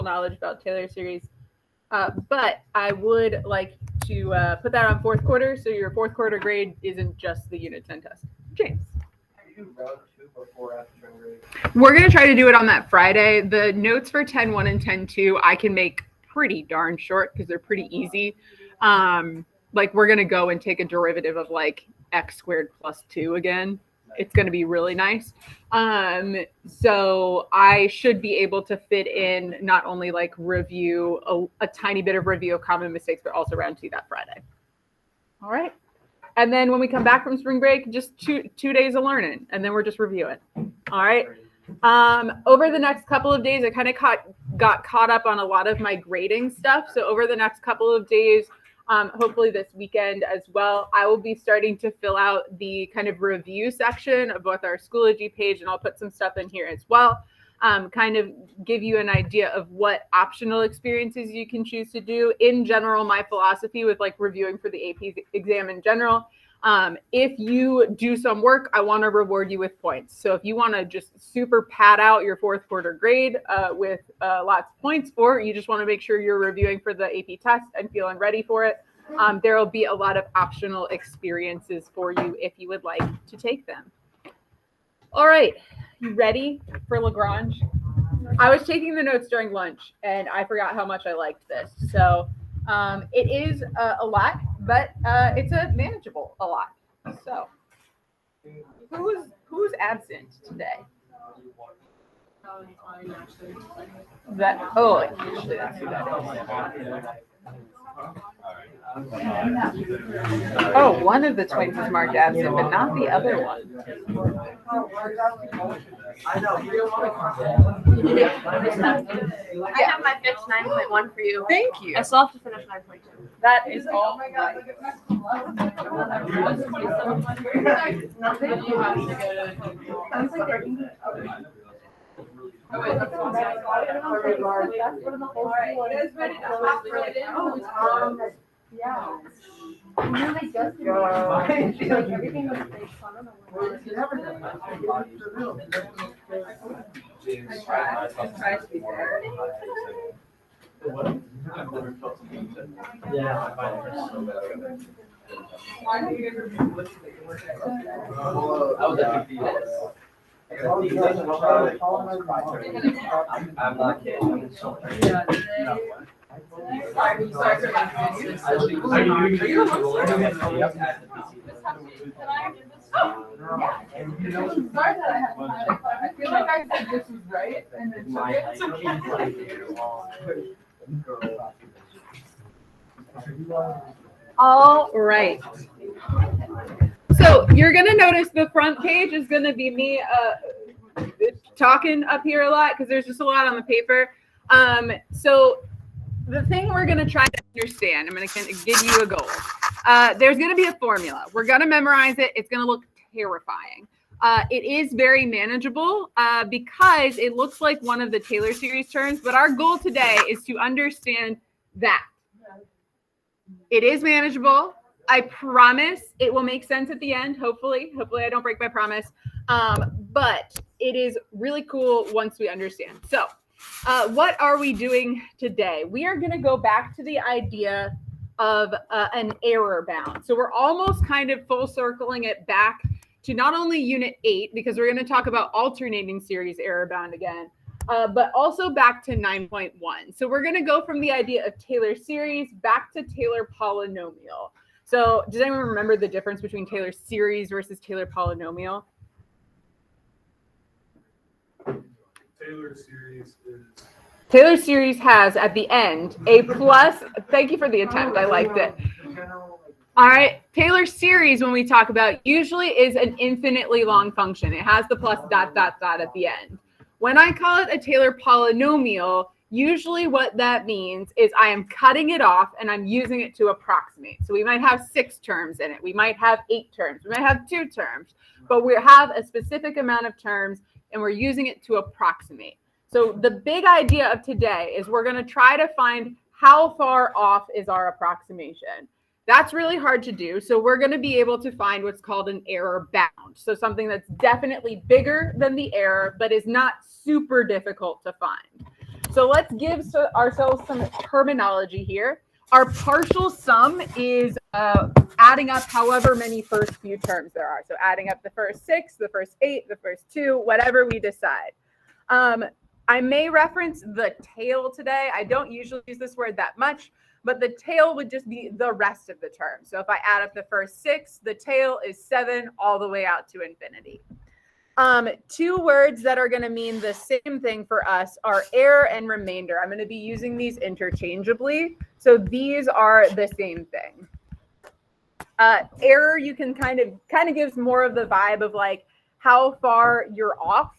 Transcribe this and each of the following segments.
knowledge about Taylor series. But I would like to put that on fourth quarter, so your fourth quarter grade isn't just the Unit 10 test. James. We're going to try to do it on that Friday. The notes for 10-1 and 10-2 I can make pretty darn short because they're pretty easy. Like we're going to go and take a derivative of like x squared plus 2 again. It's going to be really nice. So I should be able to fit in not only like review, a tiny bit of review of common mistakes, but also round 2 that Friday. All right. And then when we come back from spring break, just two days of learning, and then we're just reviewing. All right. Over the next couple of days, I kind of got caught up on a lot of my grading stuff. So over the next couple of days, hopefully this weekend as well, I will be starting to fill out the kind of review section of both our Schoology page, and I'll put some stuff in here as well. Kind of give you an idea of what optional experiences you can choose to do. In general, my philosophy with like reviewing for the AP exam in general, if you do some work, I want to reward you with points. So if you want to just super pad out your fourth quarter grade with lots of points for it, you just want to make sure you're reviewing for the AP test and feeling ready for it. There will be a lot of optional experiences for you if you would like to take them. All right. You ready for Lagrange? I was taking the notes during lunch, and I forgot how much I liked this. So it is a lot, but it's a manageable a lot. So who's absent today? Usually that's who that is. Oh, one of the twins is marked absent, but not the other one. I have my fixed 9.1 for you. Thank you. I still have to finish 9.2. That is all right. Yeah. Really just go. Everything was based on I'm not kidding. I feel like I said this was right, and then all right. So you're gonna notice the front page is gonna be me talking up here a lot because there's just a lot on the paper. So the thing we're going to try to understand, I'm going to give you a goal. There's going to be a formula. We're going to memorize it. It's going to look terrifying. It is very manageable because it looks like one of the Taylor series terms, but our goal today is to understand that. It is manageable. I promise it will make sense at the end, hopefully. Hopefully I don't break my promise. But it is really cool once we understand. So what are we doing today? We are going to go back to the idea of an error bound. So we're almost kind of full circling it back to not only Unit 8, because we're going to talk about alternating series error bound again, but also back to 9.1. So we're going to go from the idea of Taylor series back to Taylor polynomial. So does anyone remember the difference between Taylor series versus Taylor polynomial? Taylor series has at the end a plus. Thank you for the attempt. I liked it. All right. Taylor series, when we talk about, usually is an infinitely long function. It has the plus ... at the end. When I call it a Taylor polynomial, usually what that means is I am cutting it off and I'm using it to approximate. So we might have 6 terms in it. We might have 8 terms. We might have 2 terms. But we have a specific amount of terms and we're using it to approximate. So the big idea of today is we're going to try to find how far off is our approximation. That's really hard to do. So we're going to be able to find what's called an error bound. So something that's definitely bigger than the error, but is not super difficult to find. So let's give ourselves some terminology here. Our partial sum is adding up however many first few terms there are. So adding up the first 6, the first 8, the first 2, whatever we decide. I may reference the tail today. I don't usually use this word that much, but the tail would just be the rest of the term. So if I add up the first 6, the tail is 7 all the way out to infinity. 2 words that are going to mean the same thing for us are error and remainder. I'm going to be using these interchangeably. So these are the same thing. Error, you can kind of gives more of the vibe of like how far you're off.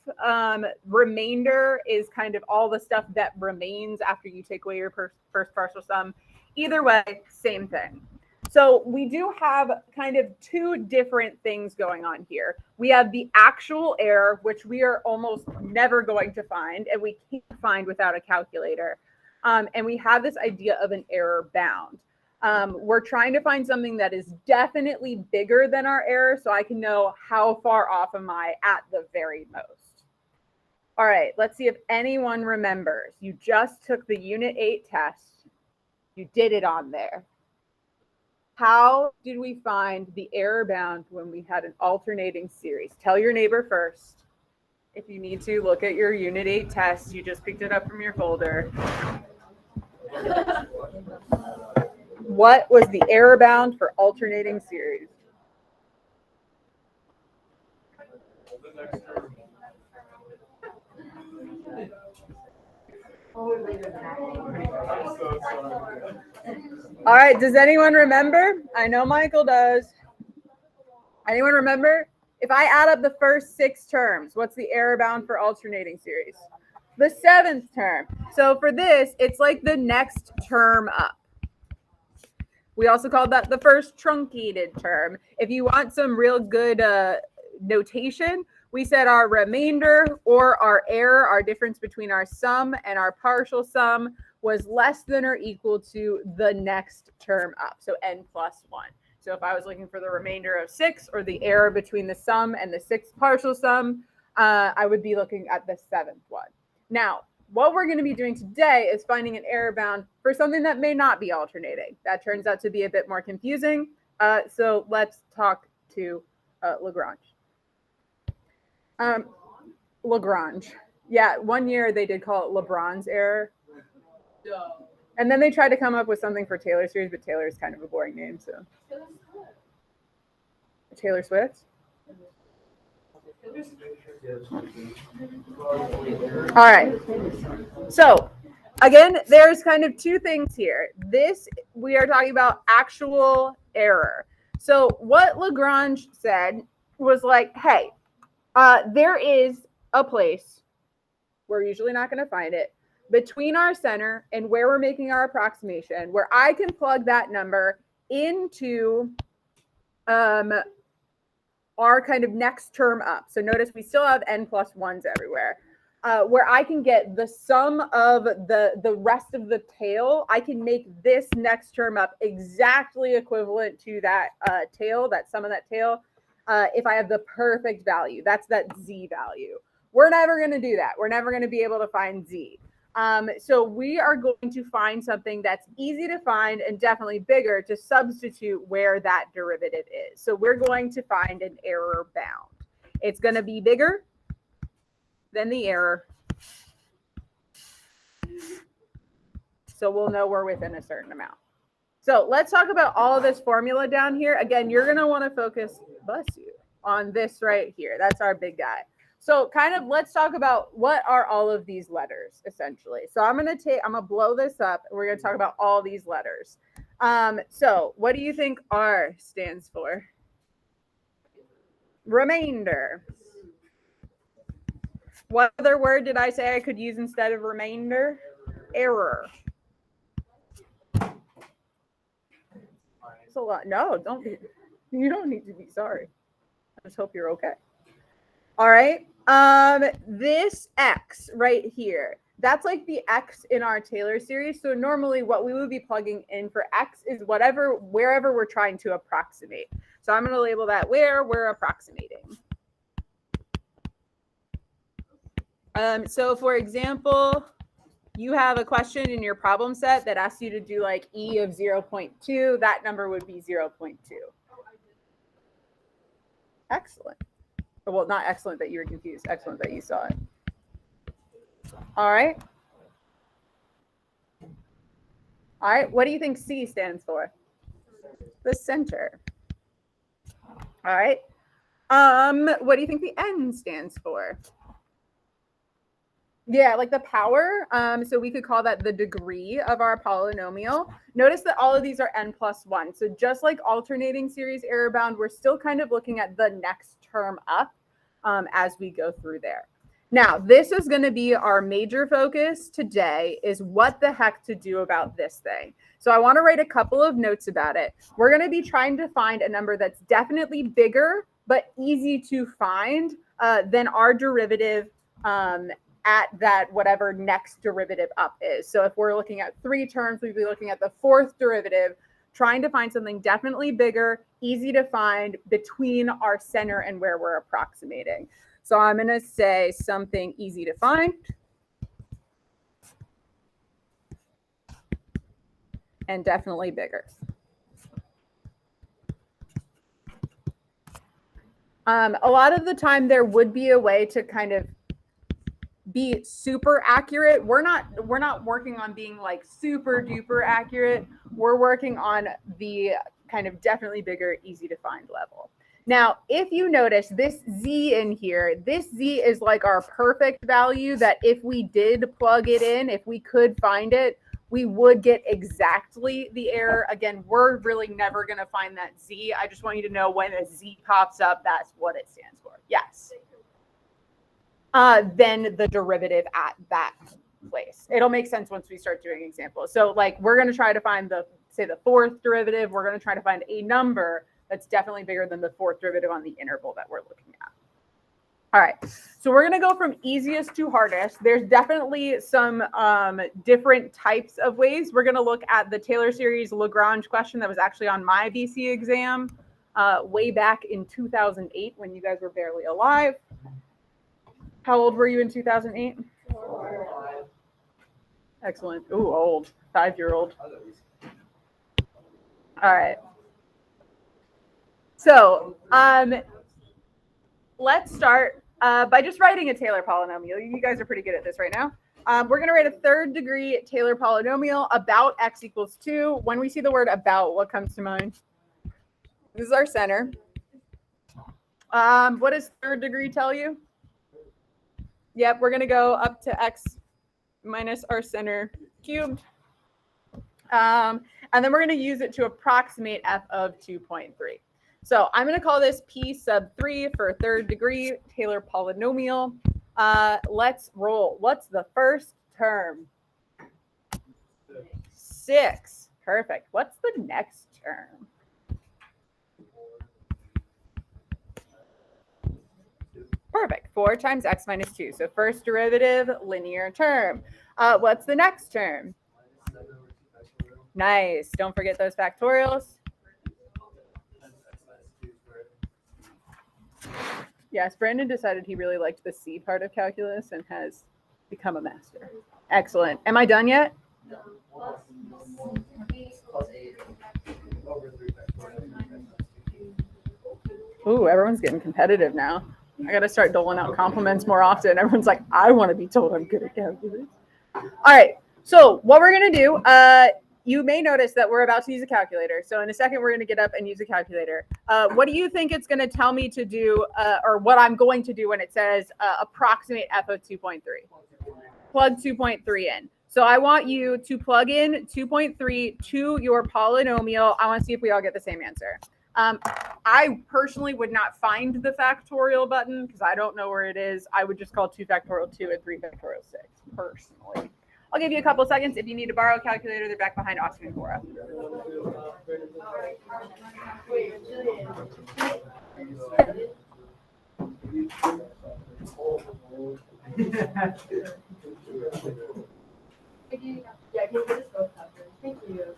Remainder is kind of all the stuff that remains after you take away your first partial sum. Either way, same thing. So we do have kind of 2 different things going on here. We have the actual error, which we are almost never going to find, and we can't find without a calculator. And we have this idea of an error bound. We're trying to find something that is definitely bigger than our error, so I can know how far off am I at the very most. All right, let's see if anyone remembers. You just took the Unit 8 test. You did it on there. How did we find the error bound when we had an alternating series? Tell your neighbor first. If you need to, look at your Unit 8 test. You just picked it up from your folder. What was the error bound for alternating series? All right, does anyone remember? I know Michael does. Anyone remember? If I add up the first 6 terms, what's the error bound for alternating series? The 7th term. So for this, it's like the next term up. We also call that the first truncated term. If you want some real good notation, we said our remainder or our error, our difference between our sum and our partial sum, was less than or equal to the next term up, so n plus 1. So if I was looking for the remainder of 6 or the error between the sum and the 6th partial sum, I would be looking at the 7th one. Now, what we're going to be doing today is finding an error bound for something that may not be alternating. That turns out to be a bit more confusing. So let's talk to Lagrange. Lagrange. Yeah, one year they did call it LeBron's error. And then they tried to come up with something for Taylor series, but Taylor is kind of a boring name. So Taylor Swift. All right. So again, there's kind of 2 things here. This, we are talking about actual error. So what Lagrange said was like, hey, there is a place, we're usually not going to find it, between our center and where we're making our approximation, where I can plug that number into our kind of next term up. So notice we still have n plus 1s everywhere. Where I can get the sum of the rest of the tail, I can make this next term up exactly equivalent to that tail, that sum of that tail, if I have the perfect value. That's that z value. We're never going to do that. We're never going to be able to find z. So we are going to find something that's easy to find and definitely bigger to substitute where that derivative is. So we're going to find an error bound. It's going to be bigger than the error. So we'll know we're within a certain amount. So let's talk about all of this formula down here. Again, you're going to want to focus, bless you, on this right here. That's our big guy. So kind of let's talk about what are all of these letters essentially. So I'm going to blow this up and we're going to talk about all these letters. So what do you think R stands for? Remainder. What other word did I say I could use instead of remainder? Error. It's a lot. No, you don't need to be sorry. I just hope you're okay. All right. This X right here, that's like the X in our Taylor series. So normally what we would be plugging in for X is wherever we're trying to approximate. So I'm going to label that where we're approximating. So for example, you have a question in your problem set that asks you to do like E of 0.2, that number would be 0.2. Excellent. Well, not excellent that you were confused. Excellent that you saw it. All right. All right. What do you think C stands for? The center. All right. What do you think the N stands for? Yeah, like the power. So we could call that the degree of our polynomial. Notice that all of these are n plus 1. So just like alternating series error bound, we're still kind of looking at the next term up as we go through there. Now, this is going to be our major focus today, is what the heck to do about this thing. So I want to write a couple of notes about it. We're going to be trying to find a number that's definitely bigger but easy to find than our derivative at that whatever next derivative up is. So if we're looking at 3 terms, we'd be looking at the 4th derivative, trying to find something definitely bigger, easy to find between our center and where we're approximating. So I'm going to say something easy to find and definitely bigger. A lot of the time there would be a way to kind of be super accurate. We're not working on being like super duper accurate. We're working on the kind of definitely bigger, easy to find level. Now, if you notice this Z in here, this Z is like our perfect value that if we did plug it in, if we could find it, we would get exactly the error. Again, we're really never going to find that Z. I just want you to know when a Z pops up, that's what it stands for. Yes. Then the derivative at that place. It'll make sense once we start doing examples. So like we're going to try to find say the 4th derivative. We're going to try to find a number that's definitely bigger than the 4th derivative on the interval that we're looking at. All right, so we're going to go from easiest to hardest. There's definitely some different types of ways. We're going to look at the Taylor series Lagrange question that was actually on my BC exam way back in 2008 when you guys were barely alive. How old were you in 2008? Excellent. Ooh, old. 5-year-old. All right. So let's start by just writing a Taylor polynomial. You guys are pretty good at this right now. We're going to write a 3rd degree Taylor polynomial about x equals 2. When we see the word about, what comes to mind? This is our center. What does 3rd degree tell you? Yep, we're going to go up to x minus our center cubed. And then we're going to use it to approximate f of 2.3. So I'm going to call this P sub 3 for 3rd degree Taylor polynomial. Let's roll. What's the first term? 6. Perfect. What's the next term? Perfect. 4 times x minus 2. So first derivative, linear term. What's the next term? Nice. Don't forget those factorials. Yes, Brandon decided he really liked the C part of calculus and has become a master. Excellent. Am I done yet? Ooh, everyone's getting competitive now. I got to start doling out compliments more often. Everyone's like, I want to be told I'm good at calculus. All right. So what we're going to do, you may notice that we're about to use a calculator. So in a second, we're going to get up and use a calculator. What do you think it's going to tell me to do, or what I'm going to do when it says approximate f of 2.3? Plug 2.3 in. So I want you to plug in 2.3 to your polynomial. I want to see if we all get the same answer. I personally would not find the factorial button because I don't know where it is. I would just call 2 factorial 2 and 3 factorial 6 personally. I'll give you a couple seconds. If you need to borrow a calculator, they're back behind Austin and Cora. Yeah, can you get us both covered? Thank you.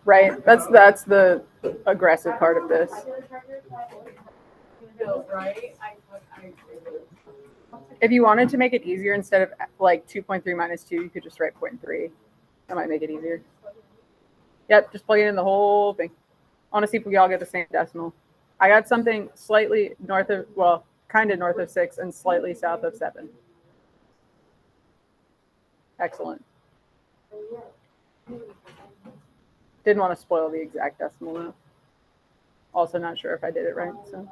Right. That's the aggressive part of this. Right? I agree. If you wanted to make it easier, instead of like 2.3 minus 2, you could just write 0.3. That might make it easier. Yep, just plug it in the whole thing. I want to see if we all get the same decimal. I got something slightly north of, well, kind of north of 6 and slightly south of 7. Excellent. Didn't want to spoil the exact decimal though. Also not sure if I did it right, so.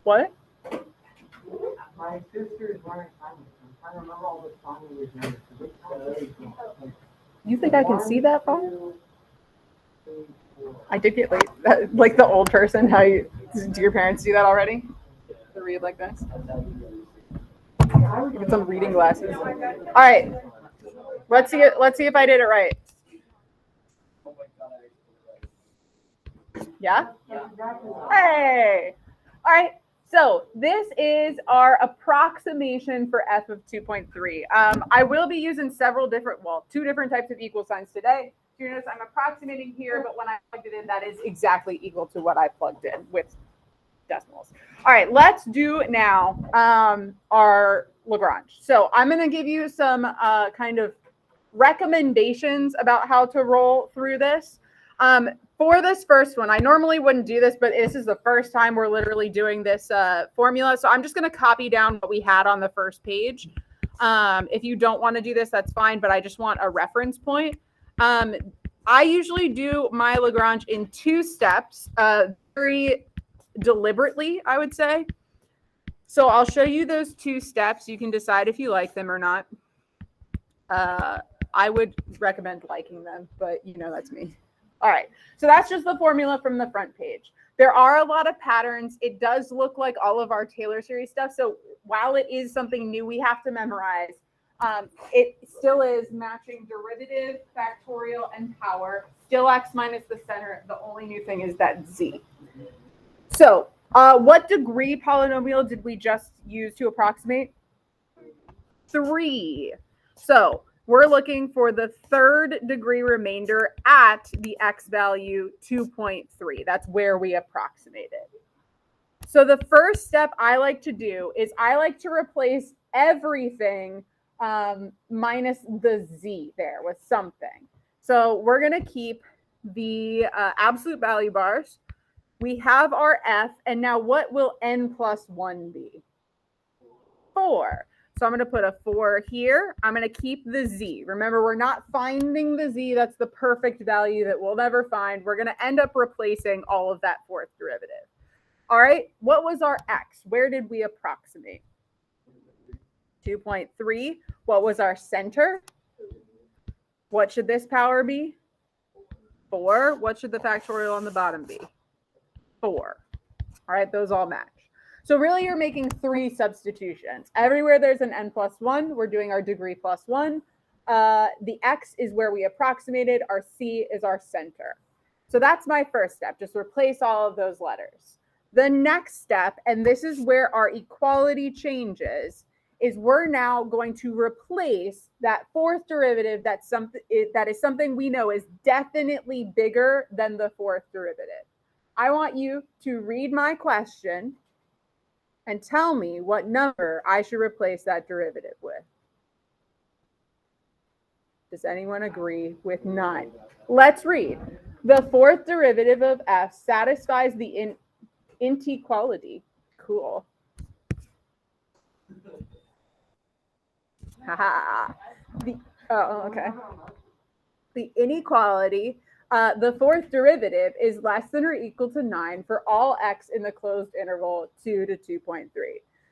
What? My sister is wearing time. I'm trying to remember all the family numbers. You think I can see that far? I did get like the old person. How you do your parents do that already? To read like this? Get some reading glasses. All right. Let's see it. Let's see if I did it right. Yeah? Hey. All right. So this is our approximation for f of 2.3. I will be using two different types of equal signs today. You notice I'm approximating here, but when I plugged it in, that is exactly equal to what I plugged in with decimals. All right, let's do now our Lagrange. So I'm going to give you some kind of recommendations about how to roll through this. For this first one, I normally wouldn't do this, but this is the first time we're literally doing this formula. So I'm just going to copy down what we had on the first page. If you don't want to do this, that's fine, but I just want a reference point. I usually do my Lagrange in 2 steps, very deliberately, I would say. So I'll show you those 2 steps. You can decide if you like them or not. I would recommend liking them, but you know, that's me. All right, so that's just the formula from the front page. There are a lot of patterns. It does look like all of our Taylor series stuff. So while it is something new we have to memorize, it still is matching derivative, factorial, and power. Still x minus the center. The only new thing is that z. So what degree polynomial did we just use to approximate? 3. So we're looking for the 3rd degree remainder at the x value 2.3. That's where we approximated. So the first step I like to do is I like to replace everything minus the z there with something. So we're going to keep the absolute value bars. We have our f, and now what will n plus 1 be? 4. So I'm going to put a 4 here. I'm going to keep the z. Remember, we're not finding the z. That's the perfect value that we'll never find. We're going to end up replacing all of that 4th derivative. All right, what was our x? Where did we approximate? 2.3. What was our center? What should this power be? 4. What should the factorial on the bottom be? 4. All right, those all match. So really you're making 3 substitutions. Everywhere there's an n plus 1, we're doing our degree plus 1. The x is where we approximated. Our c is our center. So that's my first step. Just replace all of those letters. The next step, and this is where our equality changes, is we're now going to replace that 4th derivative that is something we know is definitely bigger than the 4th derivative. I want you to read my question and tell me what number I should replace that derivative with. Does anyone agree with 9? Let's read. The 4th derivative of f satisfies the inequality. Cool. Haha. Okay. The inequality, the 4th derivative is less than or equal to 9 for all x in the closed interval 2 to 2.3.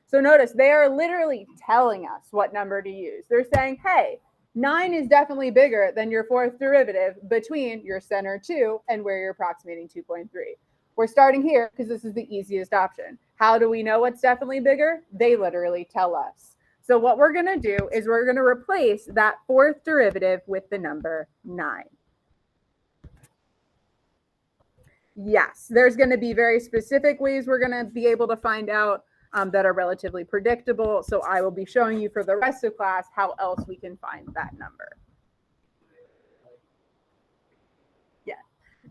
So notice they are literally telling us what number to use. They're saying, hey, 9 is definitely bigger than your 4th derivative between your center 2 and where you're approximating 2.3. We're starting here because this is the easiest option. How do we know what's definitely bigger? They literally tell us. So what we're going to do is we're going to replace that 4th derivative with the number 9. Yes, there's going to be very specific ways we're going to be able to find out that are relatively predictable. So I will be showing you for the rest of class how else we can find that number. Yeah,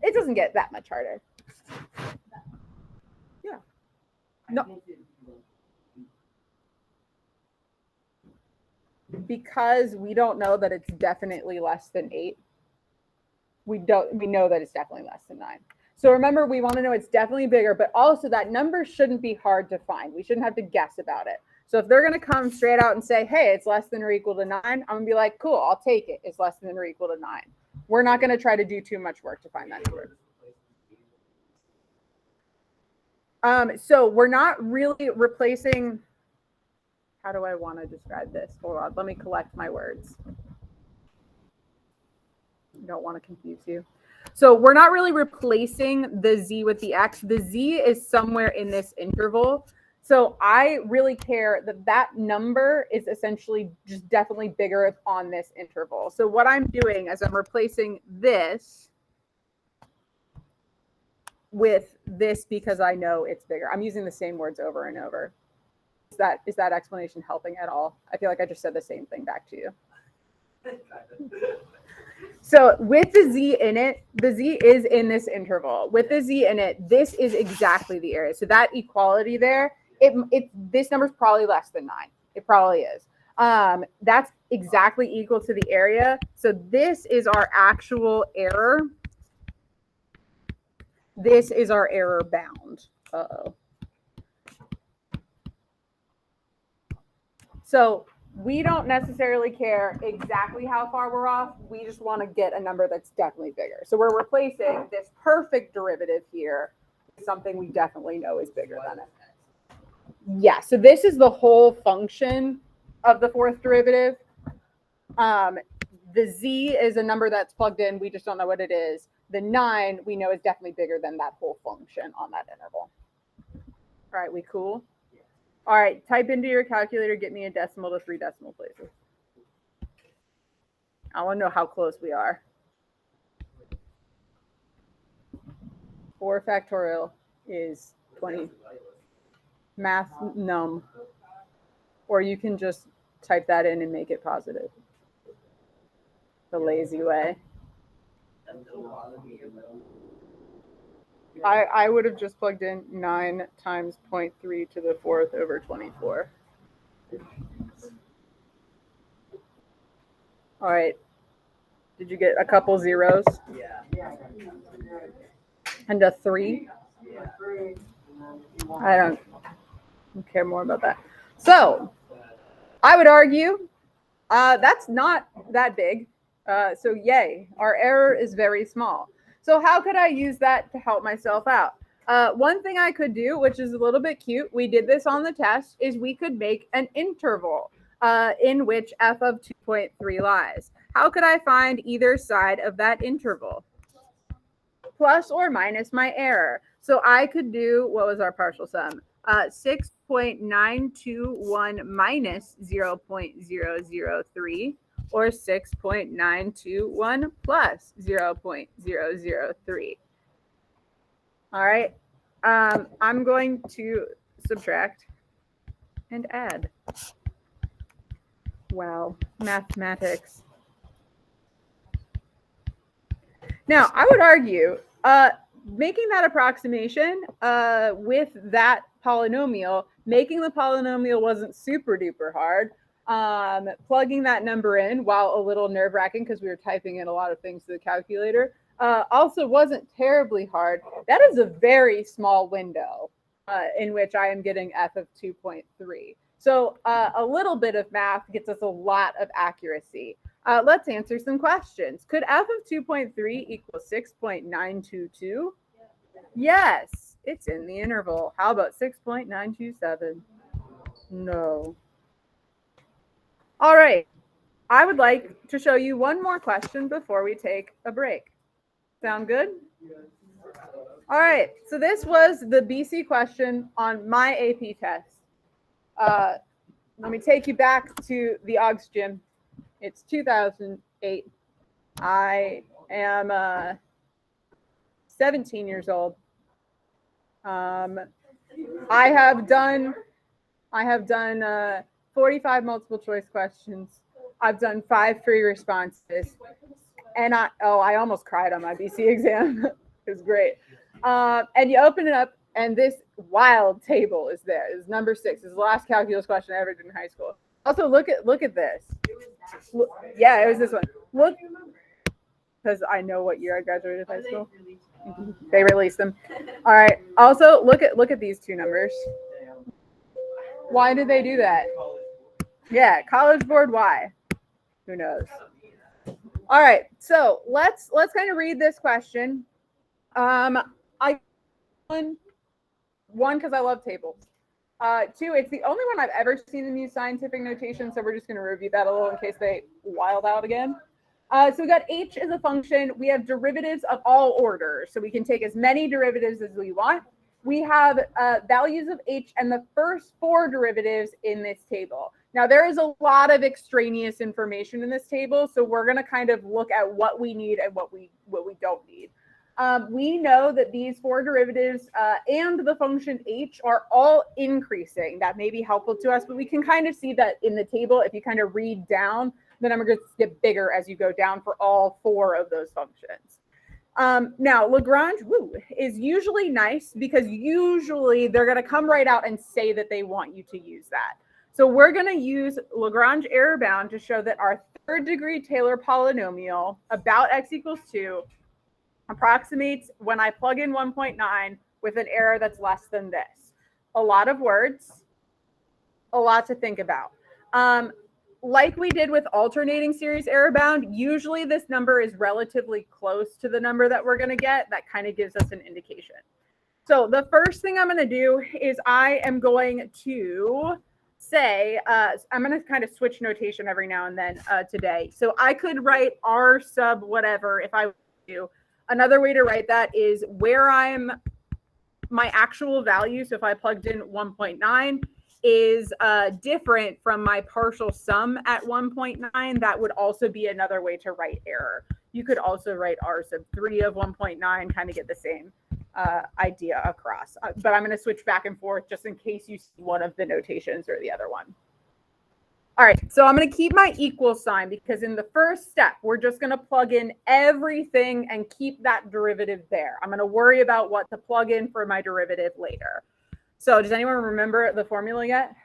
it doesn't get that much harder. Yeah. No. Because we don't know that it's definitely less than 8. We know that it's definitely less than 9. So remember, we want to know it's definitely bigger, but also that number shouldn't be hard to find. We shouldn't have to guess about it. So if they're going to come straight out and say, hey, it's less than or equal to 9, I'm going to be like, cool, I'll take it. It's less than or equal to 9. We're not going to try to do too much work to find that number. So we're not really replacing. How do I want to describe this? Hold on, let me collect my words. I don't want to confuse you. So we're not really replacing the z with the x. The z is somewhere in this interval. So I really care that that number is essentially just definitely bigger on this interval. So what I'm doing is I'm replacing this with this because I know it's bigger. I'm using the same words over and over. Is that explanation helping at all? I feel like I just said the same thing back to you. So with the z in it, the z is in this interval. With the z in it, this is exactly the area. So that equality there, this number is probably less than 9. It probably is. That's exactly equal to the area. So this is our actual error. This is our error bound. Uh-oh. So we don't necessarily care exactly how far we're off. We just want to get a number that's definitely bigger. So we're replacing this perfect derivative here with something we definitely know is bigger than it. Yeah, so this is the whole function of the fourth derivative. The z is a number that's plugged in. We just don't know what it is. The 9 we know is definitely bigger than that whole function on that interval. All right, we cool? All right, type into your calculator, get me a decimal to 3 decimal places. I want to know how close we are. 4 factorial is 20. Math num. Or you can just type that in and make it positive. The lazy way. I would have just plugged in 9 times 0.3 to the 4th over 24. All right. Did you get a couple zeros? Yeah. And a 3? I don't care more about that. So I would argue that's not that big. So yay, our error is very small. So how could I use that to help myself out? One thing I could do, which is a little bit cute, we did this on the test, is we could make an interval in which f of 2.3 lies. How could I find either side of that interval? Plus or minus my error. So I could do, what was our partial sum? 6.921 minus 0.003. Or 6.921 plus 0.003. All right. I'm going to subtract and add. Wow, mathematics. Now, I would argue making that approximation with that polynomial, making the polynomial wasn't super duper hard. Plugging that number in, while a little nerve-wracking because we were typing in a lot of things to the calculator, also wasn't terribly hard. That is a very small window in which I am getting f of 2.3. So a little bit of math gets us a lot of accuracy. Let's answer some questions. Could f of 2.3 equal 6.922? Yes, it's in the interval. How about 6.927? No. All right, I would like to show you one more question before we take a break. Sound good? All right, so this was the BC question on my AP test. Let me take you back to the Augs gym. It's 2008. I am 17 years old. I have done 45 multiple choice questions. I've done 5 free responses. And I almost cried on my BC exam. It was great. And you open it up And this wild table is there. Is number 6. This is the last calculus question I ever did in high school. Also, look at this. Yeah, it was this one. Look, because I know what year I graduated high school. They released them. All right. Also, look at these two numbers. Why did they do that? Yeah, College Board. Why? Who knows? All right. So let's kind of read this question. I one because I love tables. 2, it's the only one I've ever seen them use scientific notation, so we're just going to review that a little in case they wild out again. So we got h as a function. We have derivatives of all orders, so we can take as many derivatives as we want. We have values of h and the first 4 derivatives in this table. Now, there is a lot of extraneous information in this table, so we're going to kind of look at what we need and what we don't need. We know that these 4 derivatives and the function h are all increasing. That may be helpful to us, but we can kind of see that in the table. If you kind of read down, the number gets get bigger as you go down for all 4 of those functions. Now, Lagrange is usually nice because usually they're going to come right out and say that they want you to use that. So we're going to use Lagrange error bound to show that our 3rd degree Taylor polynomial about x equals 2 approximates when I plug in 1.9 with an error that's less than this. A lot of words, a lot to think about. Like we did with alternating series error bound, usually this number is relatively close to the number that we're going to get. That kind of gives us an indication. So the first thing I'm going to do is I am going to say, I'm going to kind of switch notation every now and then today. So I could write r sub whatever if I do. Another way to write that is where I'm my actual value. So if I plugged in 1.9 is different from my partial sum at 1.9. That would also be another way to write error. You could also write r sub 3 of 1.9, kind of get the same idea across. But I'm going to switch back and forth just in case you see one of the notations or the other one. All right, so I'm going to keep my equal sign because in the first step, we're just going to plug in everything and keep that derivative there. I'm going to worry about what to plug in for my derivative later. So does anyone remember the formula yet?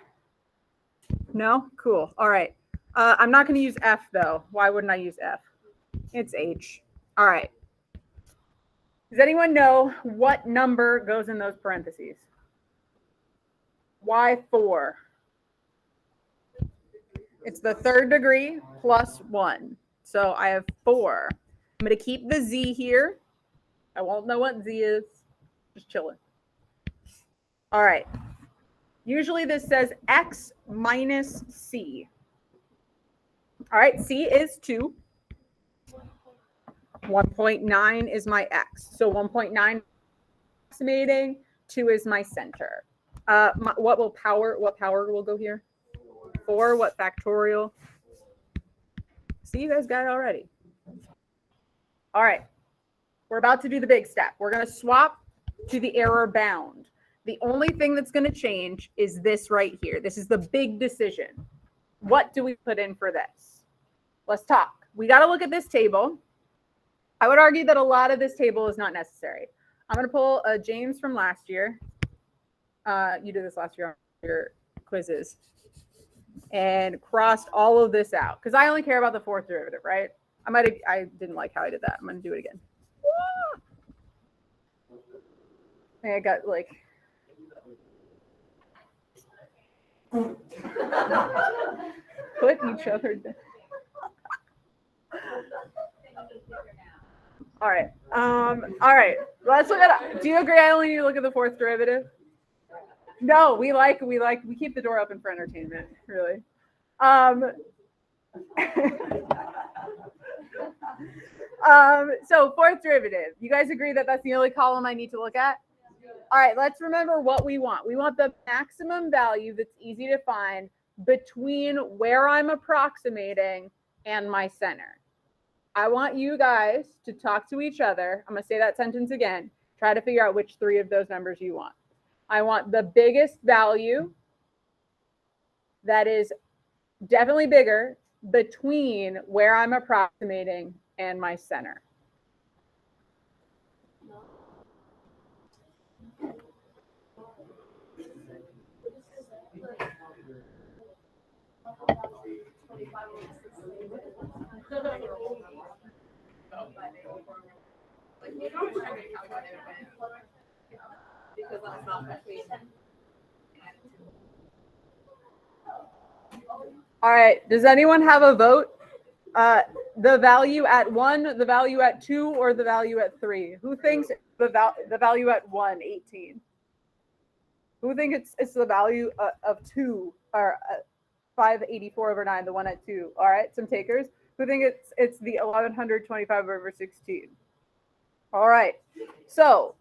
No? Cool. All right. I'm not going to use F, though. Why wouldn't I use F? It's H. All right. Does anyone know what number goes in those parentheses? Why 4? It's the 3rd degree plus 1. So I have 4. I'm going to keep the Z here. I won't know what Z is. Just chilling. All right. Usually this says X minus C. All right. C is 2. 1.9 is my X. So 1.9 approximating. 2 is my center. What power will go here? 4. What factorial? See, you guys got it already. All right. We're about to do the big step. We're going to swap to the error bound. The only thing that's going to change is this right here. This is the big decision. What do we put in for this? Let's talk. We got to look at this table. I would argue that a lot of this table is not necessary. I'm going to pull James from last year. You did this last year on your quizzes. And crossed all of this out. Because I only care about the 4th derivative, right? I didn't like how I did that. I'm going to do it again. I got like... Put each other down. All right. All right. Let's look at. Do you agree? I only need to look at the 4th derivative. No, we keep the door open for entertainment. Really. So 4th derivative. You guys agree that that's the only column I need to look at? All right, let's remember what we want. We want the maximum value that's easy to find between where I'm approximating and my center. I want you guys to talk to each other. I'm going to say that sentence again. Try to figure out which 3 of those numbers you want. I want the biggest value that is definitely bigger between where I'm approximating and my center. All right. Does anyone have a vote? The value at 1, the value at 2, or the value at 3? Who thinks the value at 1, 18? Who thinks it's the value of 2 or 584/9, the one at 2? All right, some takers. Who think it's the 1125/16? All right. So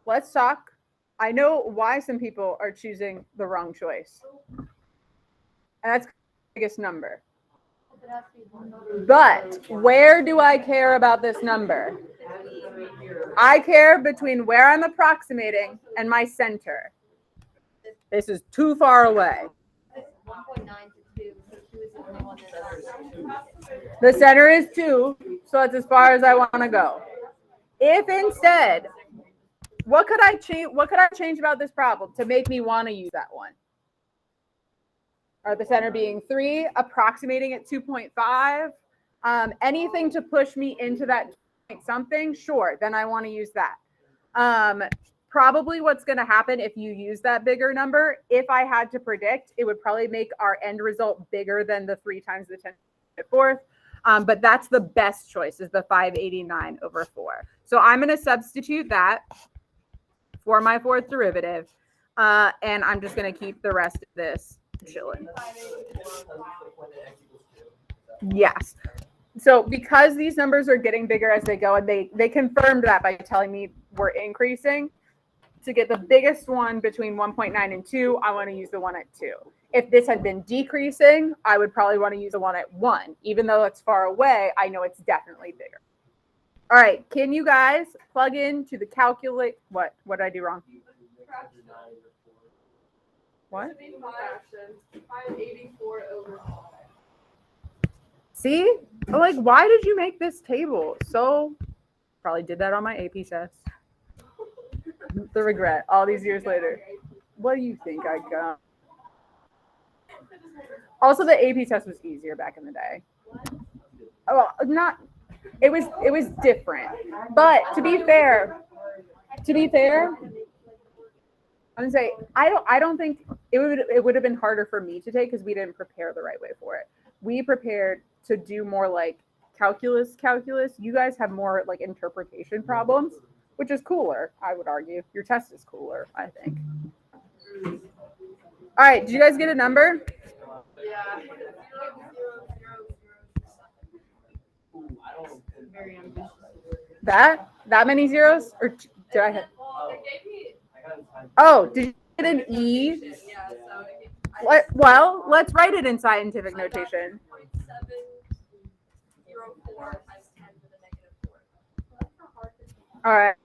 let's talk. I know why some people are choosing the wrong choice, and that's the biggest number. But where do I care about this number? I care between where I'm approximating and my center. This is too far away. 1.9 to 2. So 2 is the only one that's The center is 2, so that's as far as I want to go. If instead, what could I change? What could I change about this problem to make me want to use that one? Or the center being 3, approximating at 2.5, anything to push me into that something, sure, then I want to use that. Probably what's going to happen if you use that bigger number, if I had to predict, it would probably make our end result bigger than the 3 times the 10 to the 4th. But that's the best choice, is the 589/4. So I'm going to substitute that for my 4th derivative. And I'm just going to keep the rest of this chilling. Yes. So because these numbers are getting bigger as they go, and they confirmed that by telling me we're increasing, to get the biggest one between 1.9 and 2, I want to use the one at 2. If this had been decreasing, I would probably want to use the one at 1. Even though it's far away, I know it's definitely bigger. All right, can you guys plug into the calculate? What did I do wrong? What? 584/5. See? Like, why did you make this table? So, probably did that on my AP test. The regret, all these years later. What do you think I got? Also, the AP test was easier back in the day. Oh, not. It was different. But to be fair, I'm gonna say I don't think it would have been harder for me to take because we didn't prepare the right way for it. We prepared to do more like calculus. You guys have more like interpretation problems, which is cooler, I would argue. Your test is cooler, I think. All right, did you guys get a number? Yeah. That many zeros? Or did I have? Well, it gave me. Oh, did you get an E? Yeah, so it gave, What? Well, let's write it in scientific notation. 0.704 times 10 to the -4. All right.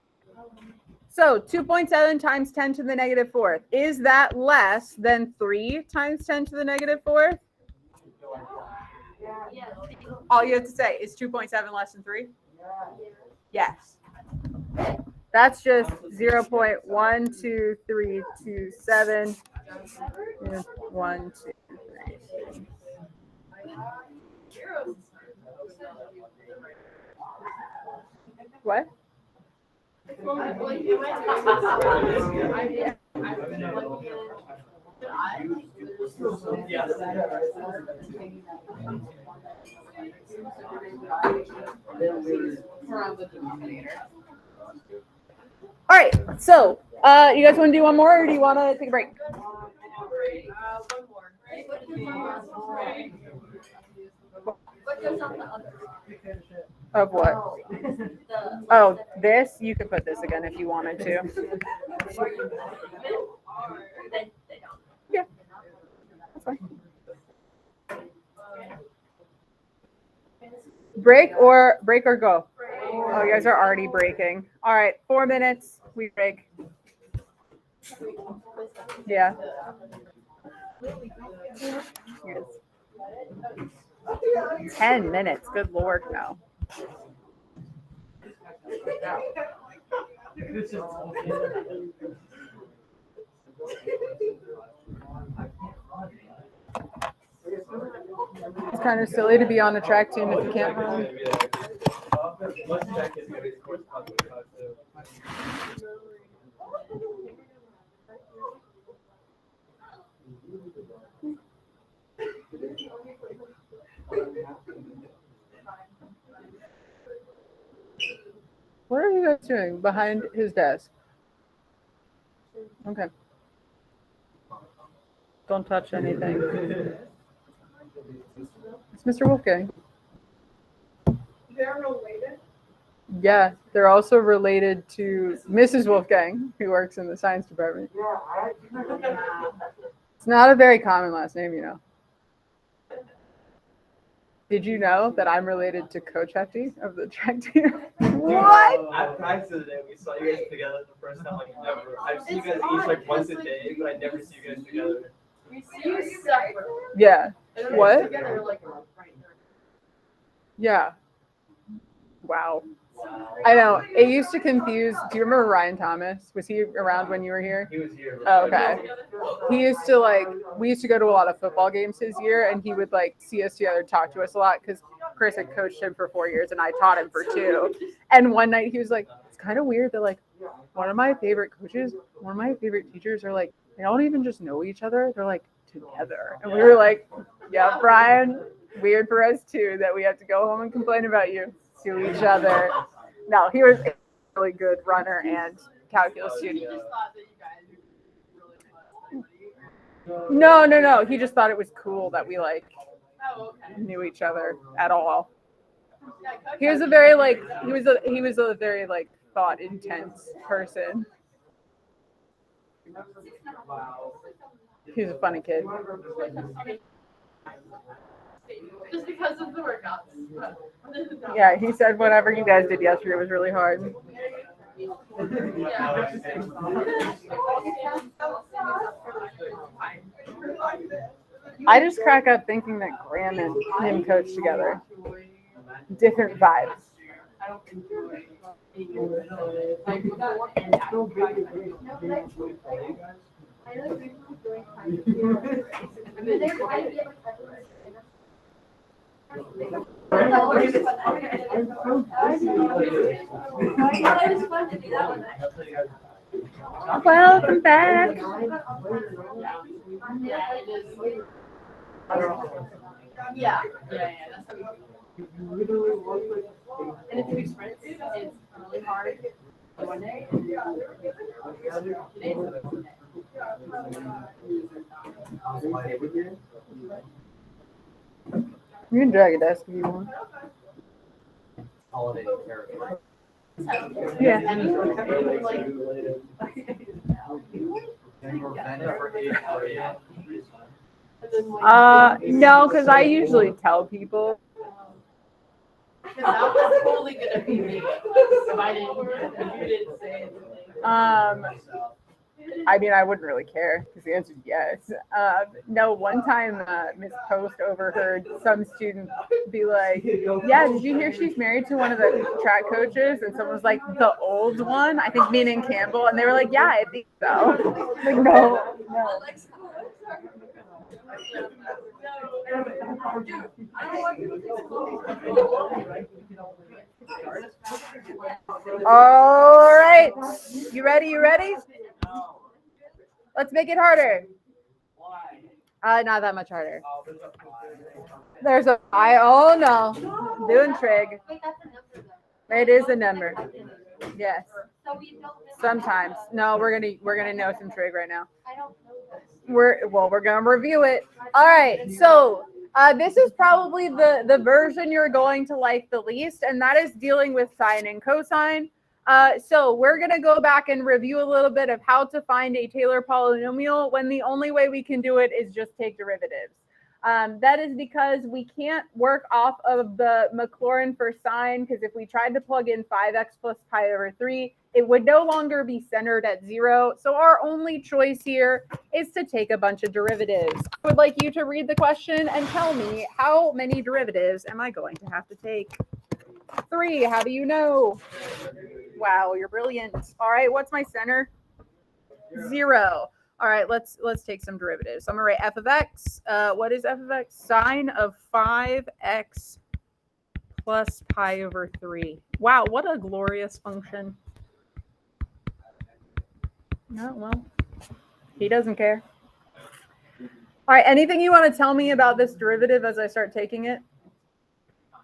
So 2.7 times 10 to the -4th. Is that less than 3 times 10 to the -4th? All you have to say is 2.7 less than 3? Yes. That's just 0.12327. 1, 2, 3. What? All right, so you guys want to do one more, or do you want to take a break? One more. What goes on the other? Of what? Oh, this? You could put this again if you wanted to. Yeah, that's fine. Break or go? Oh, you guys are already breaking. All right, 4 minutes. We break. Yeah. Yes. 10 minutes. Good Lord, no. kind of silly to be on a track team if you can't run. What are you guys doing behind his desk? Okay. Don't touch anything. It's Mr. Wolfgang. They're related. Yeah, they're also related to Mrs. Wolfgang, who works in the science department. It's not a very common last name, you know. Did you know that I'm related to Coach Hefty of the track team? What? At practice today, we saw you guys together the first time like ever. I've seen you guys each like once a day, but I never see you guys together. We see you separate. Yeah. And then What? Together, like, Yeah. Wow. I know. It used to confuse. Do you remember Ryan Thomas? Was he around when you were here? He was here. Oh, okay. He used to we used to go to a lot of football games his year, and he would like see us together, talk to us a lot because Chris had coached him for 4 years and I taught him for 2. And one night he was like, it's kind of weird that like one of my favorite coaches, one of my favorite teachers are like, they don't even just know each other. They're like together. And we were like, yeah, Brian, weird for us too that we have to go home and complain about you to each other. No, he was a really good runner and calculus student. No. He just thought it was cool that we like knew each other at all. He was a very very thought intense person. He's a funny kid. just because of the workouts. Yeah, he said whatever you guys did yesterday was really hard. I just crack up thinking that Graham and him coach together. Different vibes. Welcome back. Yeah. That's how we do. And it's 2 sprints. It's really hard. One day. You can drag a desk if you want. Holiday territory. Yeah. No, because I usually tell people. Because that was totally gonna be me. If I didn't, if you didn't say anything. I mean, I wouldn't really care because the answer is yes. No, one time Miss Post overheard some student be like, yeah, did you hear she's married to one of the track coaches? And someone was like, the old one? I think meaning Campbell. And they were like, yeah, I think so. Like, no. All right. You ready? Let's make it harder. Not that much harder. There's a oh no. Doing trig. Wait, that's a number though. It is a number. Yes. So we don't know. Sometimes. No, we're gonna know some trig right now. I don't know this. We're gonna review it. All right. So this is probably the version you're going to like the least, and that is dealing with sine and cosine. So we're going to go back and review a little bit of how to find a Taylor polynomial when the only way we can do it is just take derivatives. That is because we can't work off of the Maclaurin for sine, because if we tried to plug in 5x plus pi over 3, it would no longer be centered at 0. So our only choice here is to take a bunch of derivatives. I would like you to read the question and tell me how many derivatives am I going to have to take? 3. How do you know? Wow, you're brilliant. All right, what's my center? 0. All right, let's take some derivatives. So I'm gonna write f of x. What is f of x? Sine of 5x plus pi over 3. Wow, what a glorious function. No, well, he doesn't care. All right, anything you want to tell me about this derivative as I start taking it?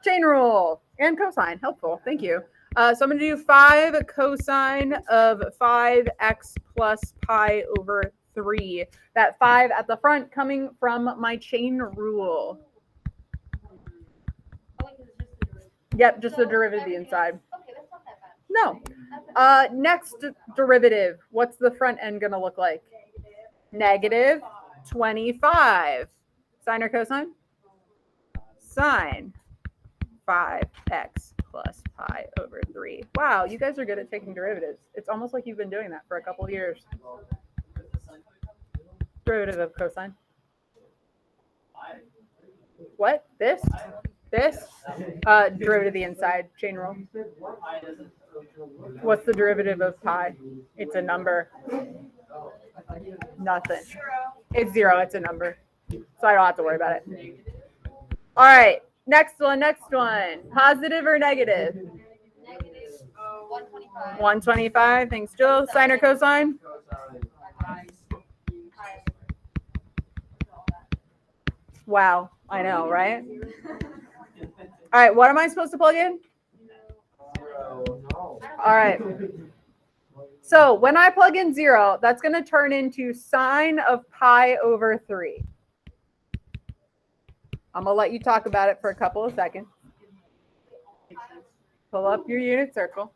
Chain rule and cosine, helpful, thank you. So I'm going to do 5 cosine of 5x plus pi over 3. That 5 at the front coming from my chain rule. Yep, just the derivative inside. Okay, that's not that bad. No. Next derivative, what's the front end going to look like? Negative 25. Sine or cosine? Sine 5x plus pi over 3. Wow, you guys are good at taking derivatives. It's almost like you've been doing that for a couple of years. Derivative of cosine. What? This? This? Derivative of the inside, chain rule. What's the derivative of pi? It's a number. Nothing. It's 0. It's a number. So I don't have to worry about it. All right. Next one. Positive or negative? Negative 125. 125. Thanks, Jill. Sine or cosine? Wow. I know, right? All right. What am I supposed to plug in? All right. So when I plug in 0, that's going to turn into sine of pi over 3. I'm going to let you talk about it for a couple of seconds. Pull up your unit circle.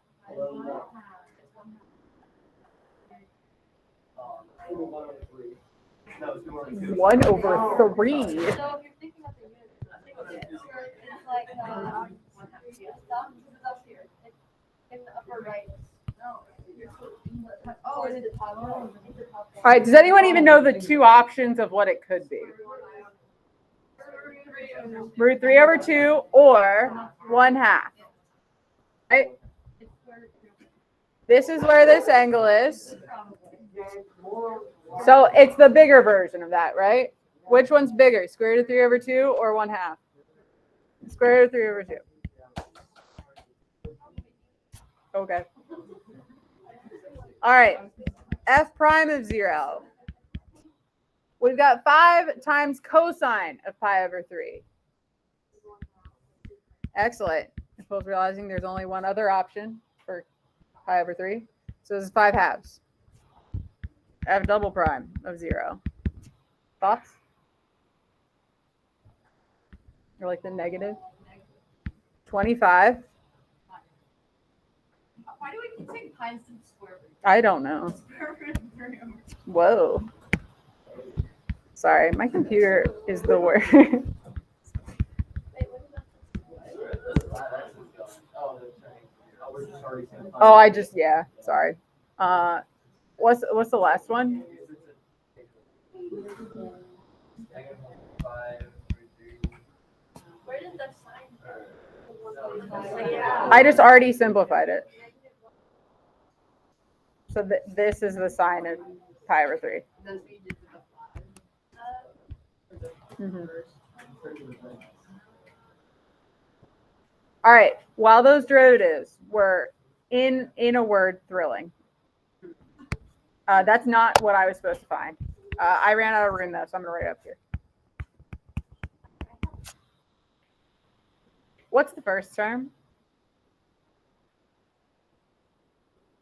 1 over 3. So if you're thinking about the unit, it's like stuff is up here. It's in the upper right. Oh, is it the top? All right. Does anyone even know the 2 options of what it could be? Root 3 over 2 or 1/2. Right? This is where this angle is. So it's the bigger version of that, right? Which one's bigger, square root of 3 over 2 or 1/2? Square root of 3 over 2. Okay. All right. F prime of 0. We've got 5 times cosine of pi over 3. Excellent. Nicole's realizing there's only one other option for pi over 3. So this is 5/2. F double prime of 0. Thoughts? Or like the negative? 25. Why do we keep saying pi instead of square root? I don't know. Whoa. Sorry, my computer is the worst. Oh, yeah, sorry. What's the last one? Where did that sign I just already simplified it. So this is the sine of pi over 3. That's what you did with the 5. Mm-hmm. All right. While those derivatives were in a word thrilling, that's not what I was supposed to find. I ran out of room though, so I'm gonna write it up here. What's the first term?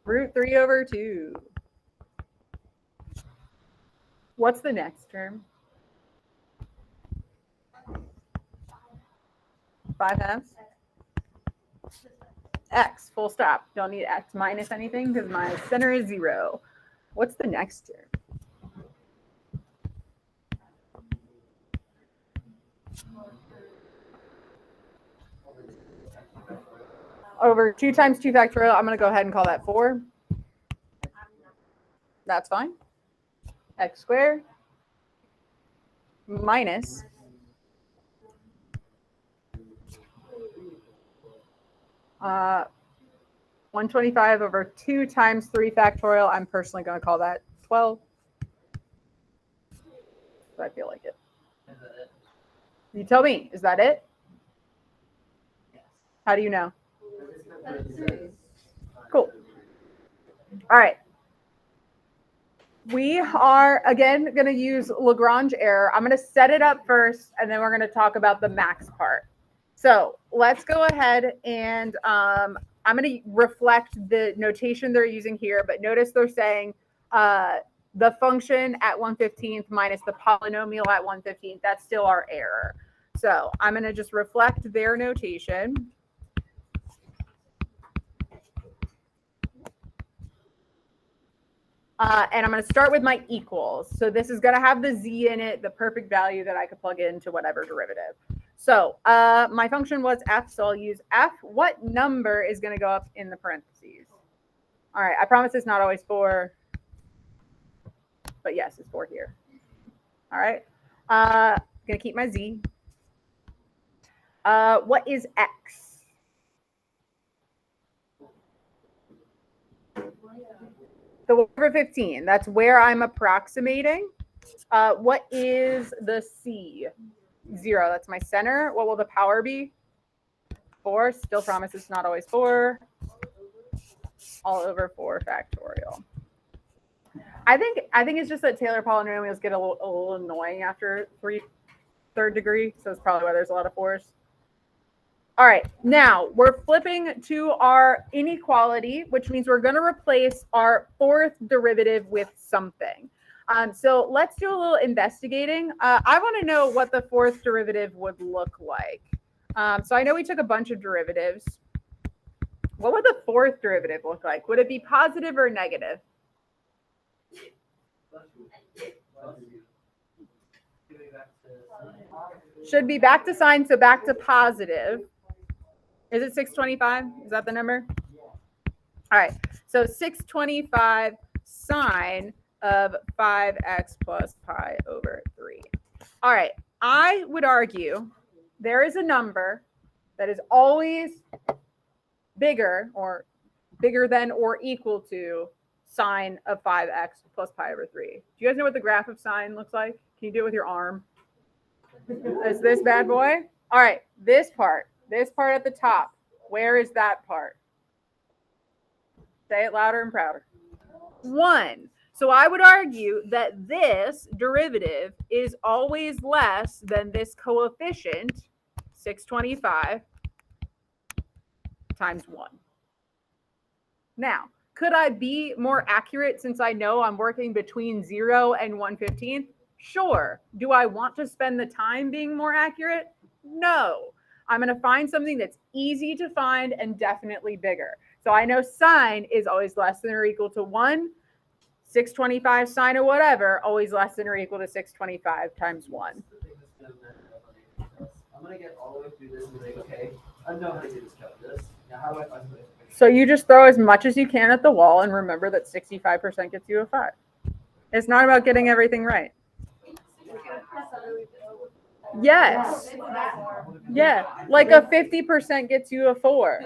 Root 3 over 2. What's the next term? 5/2. X, full stop. Don't need X minus anything because my center is 0. What's the next term? Over 2 times 2 factorial, I'm going to go ahead and call that 4. That's fine. X squared minus 125 over 2 times 3 factorial. I'm personally going to call that 12. I feel like it. You tell me, is that it? How do you know? Cool. All right. We are, again, going to use Lagrange error. I'm going to set it up first, and then we're going to talk about the max part. So let's go ahead and I'm going to reflect the notation they're using here, but notice they're saying the function at 1/15th minus the polynomial at 1/15th. That's still our error. So I'm going to just reflect their notation. And I'm going to start with my equals. So this is going to have the z in it, the perfect value that I could plug into whatever derivative. So my function was f, so I'll use f. What number is going to go up in the parentheses? All right, I promise it's not always 4, but yes, it's 4 here. All right, going to keep my z. What is x? The 1/15, that's where I'm approximating. What is the c? 0, that's my center. What will the power be? 4, still promise it's not always 4. All over 4 factorial. I think it's just that Taylor polynomials get a little annoying after third degree, so that's probably why there's a lot of 4s. All right, now we're flipping to our inequality, which means we're going to replace our fourth derivative with something. So let's do a little investigating. I want to know what the fourth derivative would look like. So I know we took a bunch of derivatives. What would the fourth derivative look like? Would it be positive or negative? Should be back to sign, so back to positive. Is it 625? Is that the number? All right. So 625 sine of 5x plus pi over 3. All right. I would argue there is a number that is always bigger than or equal to sine of 5x plus pi over 3. Do you guys know what the graph of sine looks like? Can you do it with your arm? Is this bad boy? All right. This part at the top. Where is that part? Say it louder and prouder. 1. So I would argue that this derivative is always less than this coefficient, 625, times 1. Now, could I be more accurate since I know I'm working between 0 and 1/15th? Sure. Do I want to spend the time being more accurate? No. I'm going to find something that's easy to find and definitely bigger. So I know sine is always less than or equal to 1. 625 sine of whatever, always less than or equal to 625 times 1. I'm going to get all the way through this and be like, okay, I know how to do this calculus. Now, how do I find something? So you just throw as much as you can at the wall and remember that 65% gets you a 5. It's not about getting everything right. Yes. Yeah. Like a 50% gets you a 4.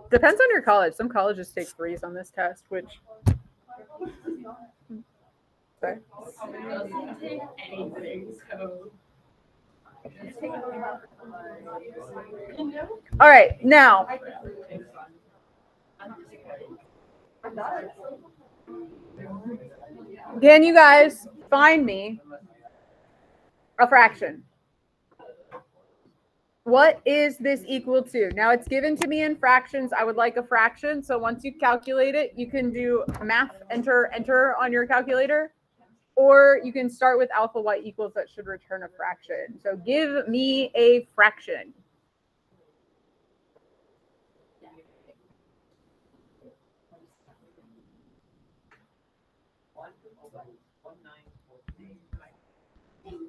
Depends on your college. Some colleges take 3s on this test, which. Sorry. All right, now. Can you guys find me a fraction? What is this equal to? Now it's given to me in fractions. I would like a fraction. So once you calculate it, you can do math, enter on your calculator, or you can start with alpha y equals that should return a fraction. So give me a fraction.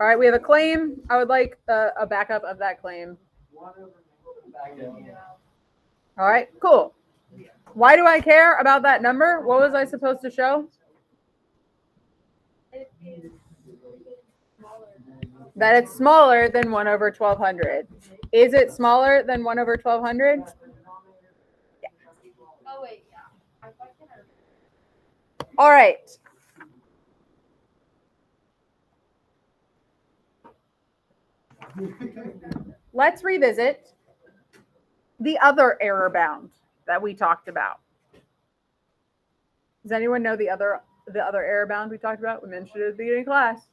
All right, we have a claim. I would like a backup of that claim. All right, cool. Why do I care about that number? What was I supposed to show? That it's smaller than 1 over 1200. Is it smaller than 1 over 1200? Oh wait, yeah. All right. Let's revisit the other error bound that we talked about. Does anyone know the other error bound we talked about? We mentioned it at the beginning of class.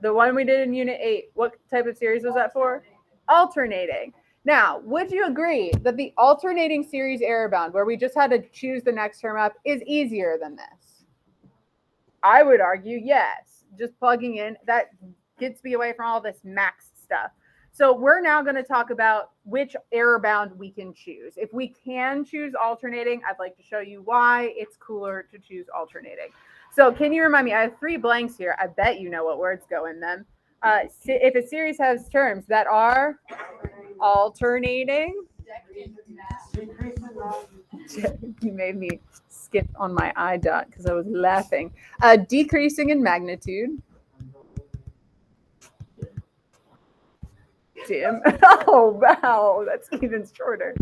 The one we did in Unit 8. What type of series was that for? Alternating. Now, would you agree that the alternating series error bound, where we just had to choose the next term up, is easier than this? I would argue yes. Just plugging in, that gets me away from all this maxed stuff. So we're now going to talk about which error bound we can choose. If we can choose alternating, I'd like to show you why it's cooler to choose alternating. So can you remind me? I have 3 blanks here. I bet you know what words go in them. If a series has terms that are alternating, you made me skip on my eye dot because I was laughing. Decreasing in magnitude. Dim. Oh, wow. That's even shorter.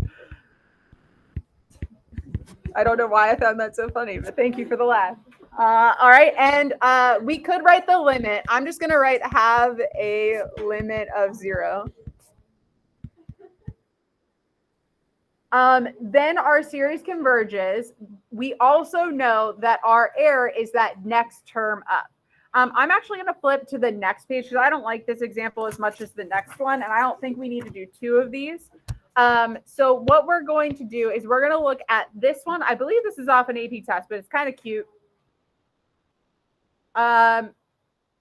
I don't know why I found that so funny, but thank you for the laugh. All right. And we could write the limit. I'm just going to have a limit of 0. Then our series converges. We also know that our error is that next term up. I'm actually going to flip to the next page because I don't like this example as much as the next one, and I don't think we need to do 2 of these. So what we're going to do is we're going to look at this one. I believe this is off an AP test, but it's kind of cute. I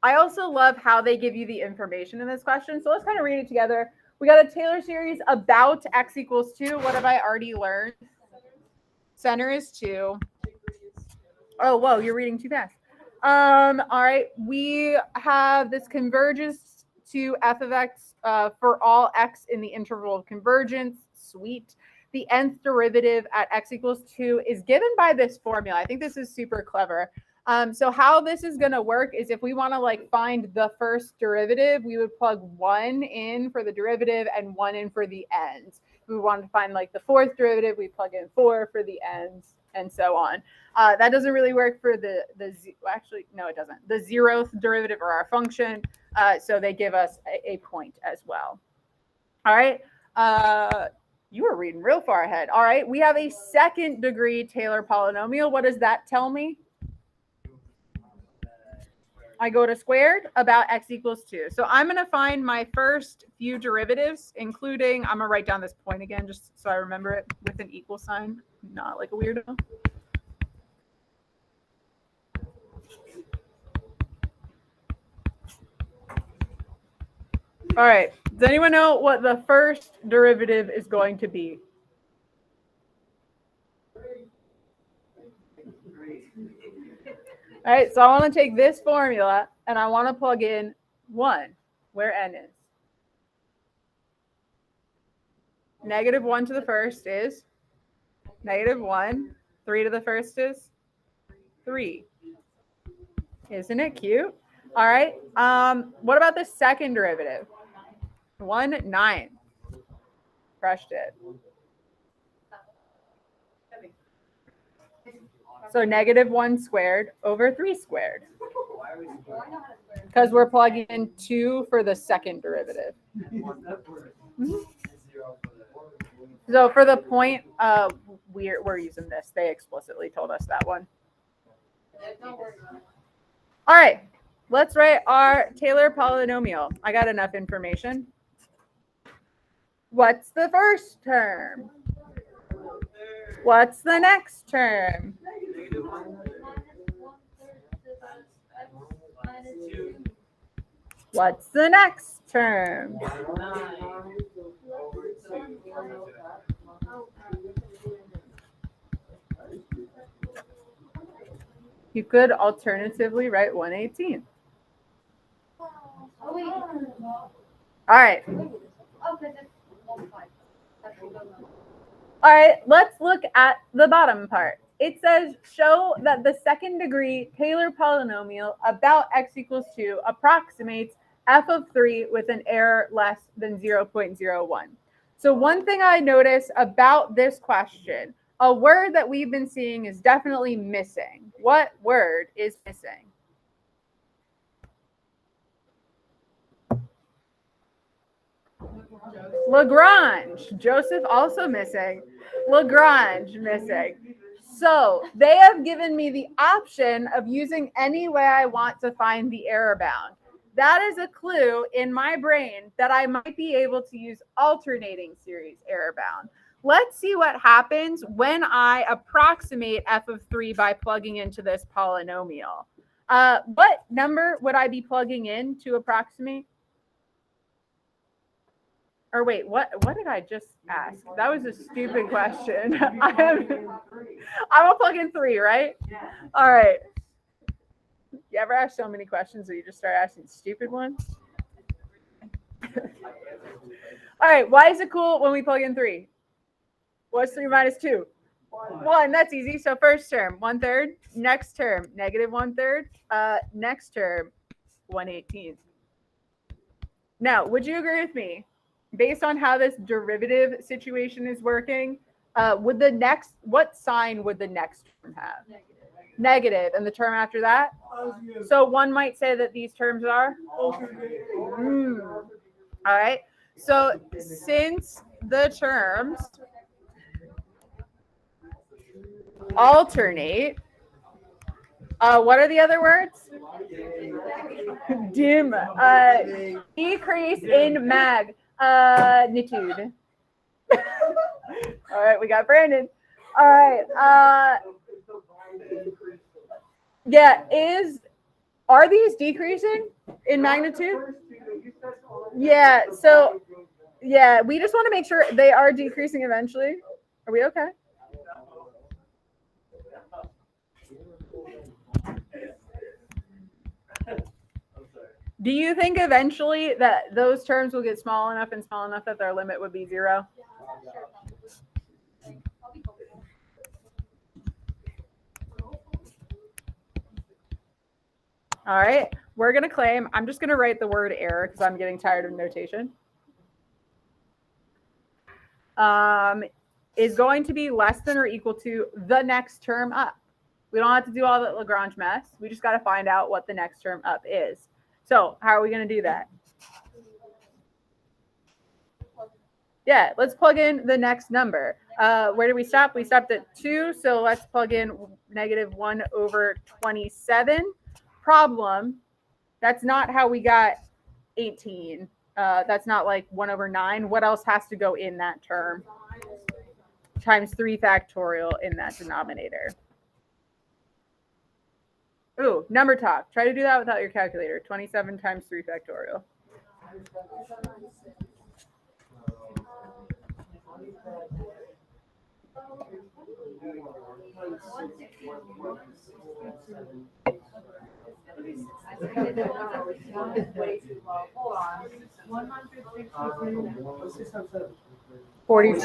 also love how they give you the information in this question. So let's kind of read it together. We got a Taylor series about x equals 2. What have I already learned? Center is 2. Oh, whoa, you're reading too fast. All right, we have this converges to f of x for all x in the interval of convergence. Sweet. The nth derivative at x equals 2 is given by this formula. I think this is super clever. So how this is going to work is if we want to find the first derivative, we would plug 1 in for the derivative and 1 in for the ends. If we want to find the 4th derivative, we plug in 4 for the ends and so on. That doesn't really work for actually, no, it doesn't. The 0th derivative or our function. So they give us a point as well. All right. You were reading real far ahead. All right. We have a 2nd degree Taylor polynomial. What does that tell me? I go to squared about x equals 2. So I'm going to find my first few derivatives, including, I'm going to write down this point again, just so I remember it with an equal sign, not like a weirdo. All right. Does anyone know what the first derivative is going to be? All right. So I want to take this formula and I want to plug in 1, where n is. -1 to the first is -1. 3 to the first is 3. Isn't it cute? All right. What about the second derivative? 1/9. Crushed it. So -1 squared over 3 squared. Because we're plugging in 2 for the second derivative. Mm-hmm. So for the point, we're using this. They explicitly told us that one. All right, let's write our Taylor polynomial. I got enough information. What's the first term? What's the next term? What's the next term? You could alternatively write 1/18. All right. All right, let's look at the bottom part. It says, show that the 2nd degree Taylor polynomial about x equals 2 approximates f of 3 with an error less than 0.01. So one thing I notice about this question, a word that we've been seeing is definitely missing. What word is missing? Lagrange. Joseph also missing. Lagrange missing. So they have given me the option of using any way I want to find the error bound. That is a clue in my brain that I might be able to use alternating series error bound. Let's see what happens when I approximate f of 3 by plugging into this polynomial. What number would I be plugging in to approximate? Or wait, what did I just ask? That was a stupid question. I'm gonna plug in 3, right? All right. You ever ask so many questions that you just start asking stupid ones? All right, why is it cool when we plug in 3? What's 3 minus 2? 1. That's easy. So first term, 1/3. Next term, negative 1/3. Next term, 1/18. Now, would you agree with me? Based on how this derivative situation is working, what sign would the next term have? Negative. And the term after that? So one might say that these terms are? All right. So since the terms alternate, what are the other words? Dim. Decrease in magnitude. All right, we got Brandon. All right. Are these decreasing in magnitude? Yeah. So yeah, we just want to make sure they are decreasing eventually. Are we okay? Do you think eventually that those terms will get small enough that their limit would be 0? All right, we're going to claim, I'm just going to write the word error because I'm getting tired of notation. Is going to be less than or equal to the next term up. We don't have to do all that Lagrange mess. We just got to find out what the next term up is. So how are we going to do that? Yeah, let's plug in the next number. Where did we stop? We stopped at 2. So let's plug in negative 1/27. Problem. That's not how we got 18. That's not like 1/9. What else has to go in that term? Times 3 factorial in that denominator. Ooh, number talk. Try to do that without your calculator. 27 times 3 factorial. Hold on. 42. 42.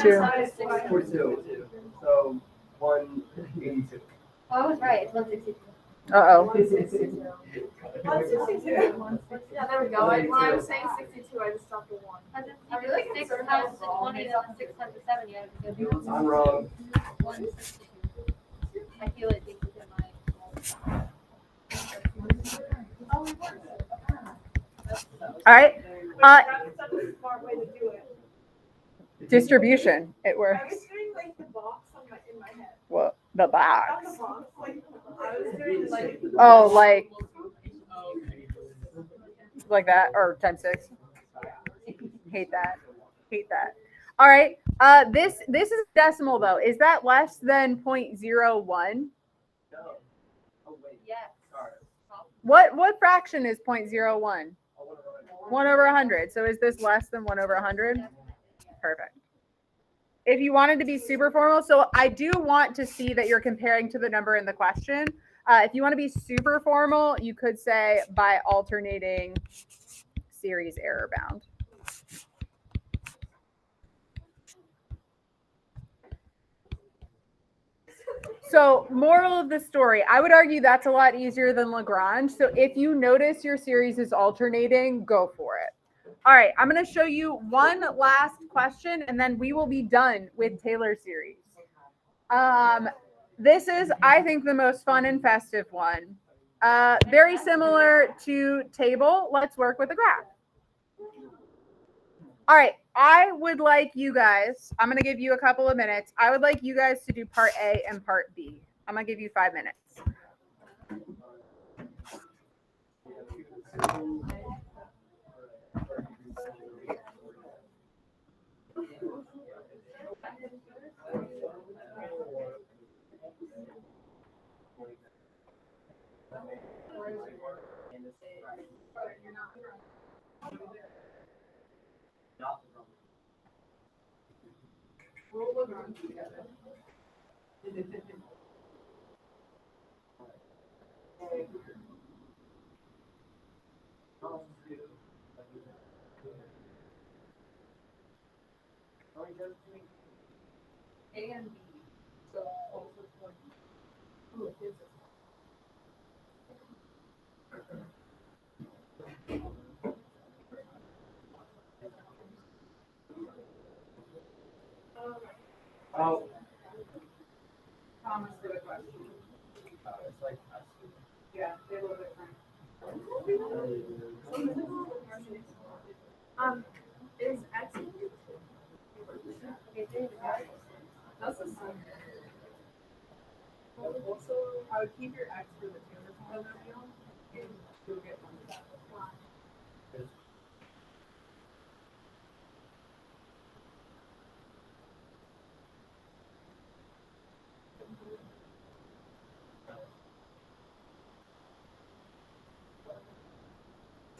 So 182. Oh, I was right. It's 162. Uh-oh. 162. Yeah, there we go. When I was saying 62, I just stopped at 1. I really 6 times 20 to 6 times 7. Yeah, it's I'm wrong. 162. I feel it deep within my. All right. Distribution. It works. I was doing like the box in my head. Well, the Not box. the box. Like, I was doing like. Oh, like that, or times 6. Hate that. All right. This is decimal though. Is that less than 0.01? No. Oh, wait. Yes. Sorry. What fraction is 0.01? 1/100. So is this less than 1/100? Perfect. If you wanted to be super formal, so I do want to see that you're comparing to the number in the question. If you want to be super formal, you could say by alternating series error bound. So, moral of the story, I would argue that's a lot easier than Lagrange. So, if you notice your series is alternating, go for it. All right, I'm going to show you one last question, and then we will be done with Taylor's series. This is, I think, the most fun and festive one. Very similar to table. Let's work with a graph. All right, I would like you guys, I'm going to give you a couple of minutes. I would like you guys to do part A and part B. I'm going to give you 5 minutes. A and B. So Oh. Thomas did a question. It's like, Yeah, they look different. Is X? That's the same. Also, I would keep your X for the Taylor polynomial, and you'll get one of that.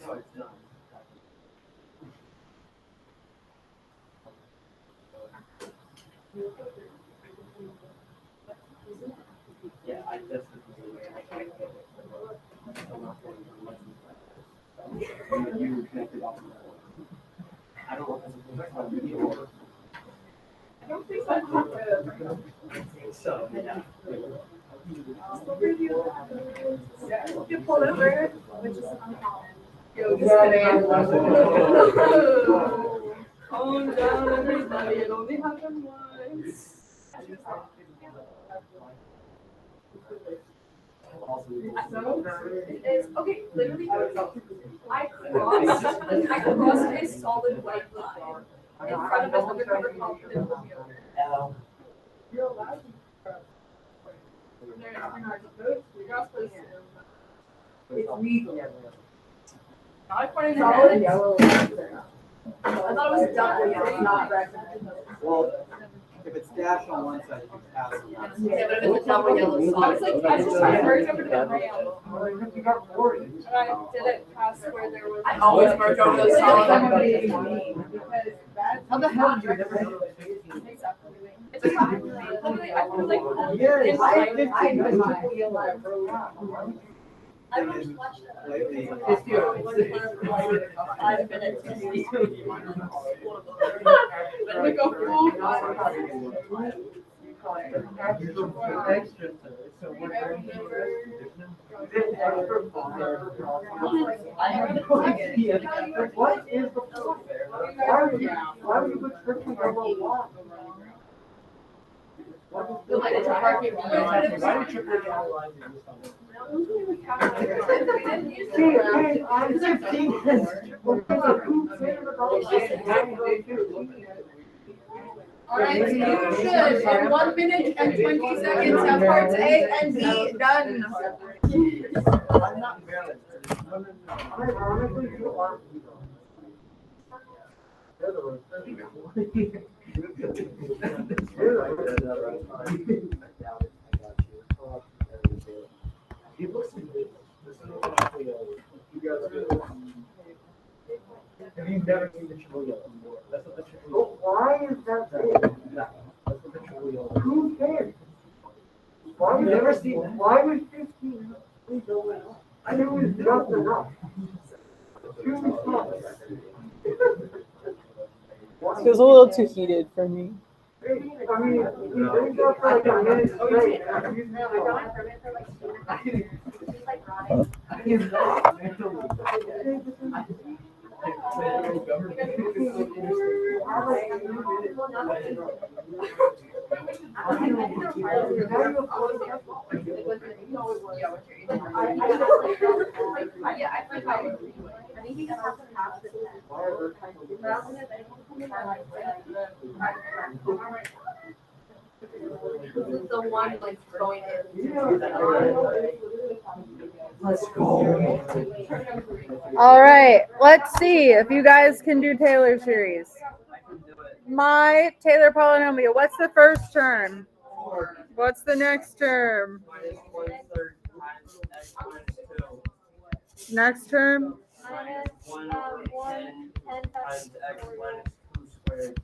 no, it's not. Yeah, I just. You connected off. I don't know if I don't think so. so. Yeah. You pull over, which is uncommon. Yo, just calm down, everybody. It only happened once. It's okay. Literally, I crossed a solid white line in front of an undercover cop in the field. You're allowed to. You're not supposed to. It's legal. Not according to solid yellow. I thought it was double yellow, not red. Well, if it's dashed on one side, you can pass it. Yeah, but if it's a double yellow, so I was like, I just merged over to the rail. You got 40. And I didn't pass where there was. I always merge over the solid. How the hell did you never? It's a common thing. Literally, I feel like. Yes, I I don't watch that. Lately, It's you. 5 minutes. Let me go full. Extra, so we're going to. What is the point? Why would you put scripture number one? It's a hard game. Why did you put all lines in this one? Hey, I'm 15. All right, so you should, in 1 minute and 20 seconds, have parts A and B done. I'm not Maryland. Ironically, you are. It looks like this. This is actually you guys. Have you never seen the Chihuahua before? That's what the Chihuahua. But why is that big? That's what the Chihuahua. Who cares? Why was You've never seen that? Why was 15? I knew it was just enough. Too much. It feels a little too heated for me. I mean, we didn't go for like a minute straight. The one like going in. Let's go. All right, let's see if you guys can do Taylor series. My Taylor polynomial. What's the first term? What's the next term? Minus 1/3 times x minus 2. Next term? Minus 1 10 times x minus 2 squared.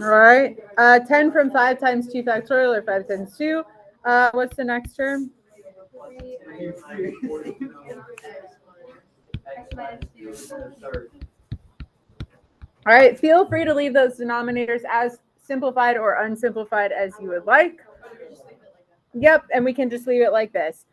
All right. 10 from 5 times 2 factorial, or 5 times 2. What's the next term? 3 times 42 x minus 2 to the third. All right. Feel free to leave those denominators as simplified or unsimplified as you would like. Yep. And we can just leave it like this.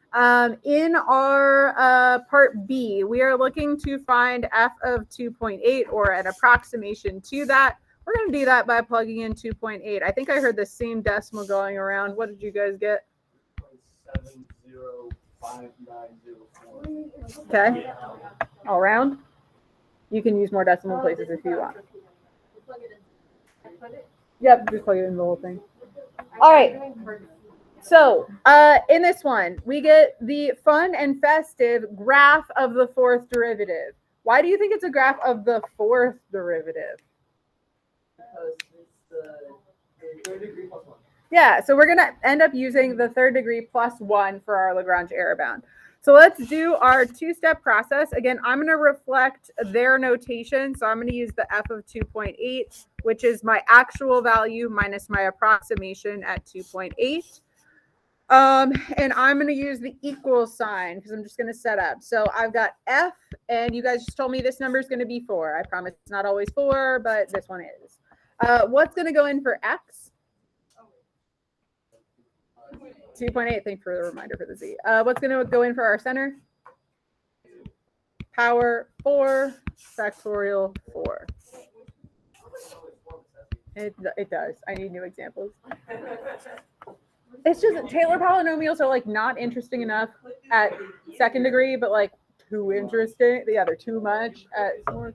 In our part B, we are looking to find f of 2.8 or an approximation to that. We're going to do that by plugging in 2.8. I think I heard the same decimal going around. What did you guys get? 705,904. Okay. All round. You can use more decimal places if you want. Yep, just plug it in the whole thing. All right. So in this one, we get the fun and festive graph of the fourth derivative. Why do you think it's a graph of the fourth derivative? Because it's the third degree plus 1. Yeah, so we're going to end up using the third degree plus 1 for our Lagrange error bound. So let's do our two-step process. Again, I'm going to reflect their notation. So I'm going to use the f of 2.8, which is my actual value minus my approximation at 2.8. And I'm going to use the equal sign because I'm just going to set up. So I've got f, and you guys just told me this number is going to be 4. I promise it's not always 4, but this one is. What's going to go in for x? 2.8. Thanks for the reminder for the z. What's going to go in for our center? Power 4, factorial 4. It does. I need new examples. It's just Taylor polynomials are like not interesting enough at second degree, but like too interesting. Yeah, they're too much at fourth.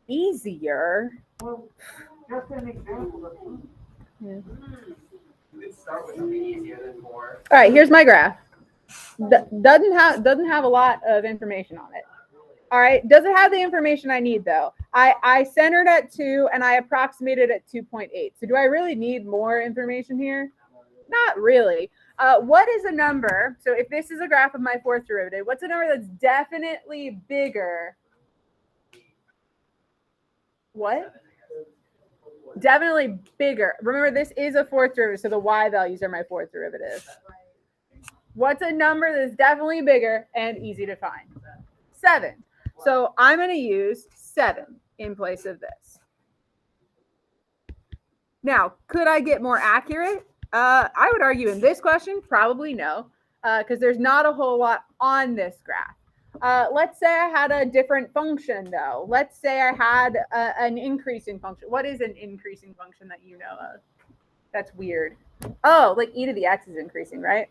Easier. Well, just an example. Yeah. You could start with something easier than 4. All right, here's my graph. Doesn't have a lot of information on it. All right, does it have the information I need though? I centered at 2 and I approximated at 2.8. So do I really need more information here? Not really. What is a number? So if this is a graph of my fourth derivative, what's a number that's definitely bigger? What? Definitely bigger. Remember, this is a fourth derivative, so the y values are my fourth derivative. What's a number that's definitely bigger and easy to find? 7. So I'm going to use 7 in place of this. Now, could I get more accurate? I would argue in this question, probably no, because there's not a whole lot on this graph. Let's say I had a different function, though. Let's say I had an increasing function. What is an increasing function that you know of? That's weird. Oh, like e to the x is increasing, right?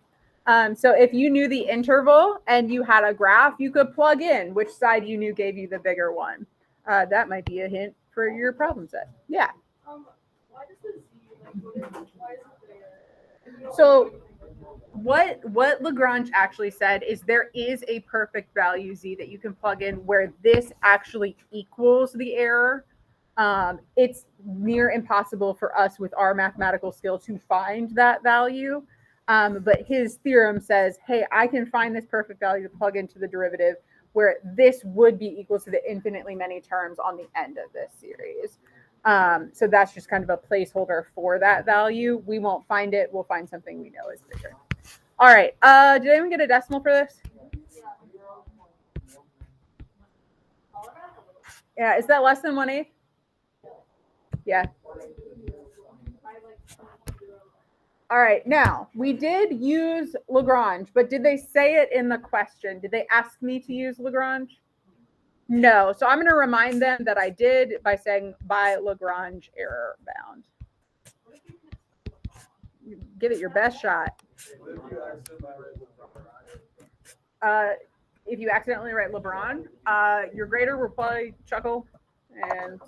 So if you knew the interval and you had a graph, you could plug in which side you knew gave you the bigger one. That might be a hint for your problem set. Yeah. Why does the z why is it there? So what Lagrange actually said is there is a perfect value z that you can plug in where this actually equals the error. It's near impossible for us with our mathematical skill to find that value. But his theorem says, hey, I can find this perfect value to plug into the derivative where this would be equal to the infinitely many terms on the end of this series. So that's just kind of a placeholder for that value. We won't find it. We'll find something we know is bigger. All right. Did anyone get a decimal for this? Yeah. Is that less than 1/8? Yeah. All right, now we did use Lagrange, but did they say it in the question? Did they ask me to use Lagrange? No. So I'm going to remind them that I did by saying by Lagrange error bound. Give it your best shot. If you accidentally write LeBron, your grader will probably chuckle and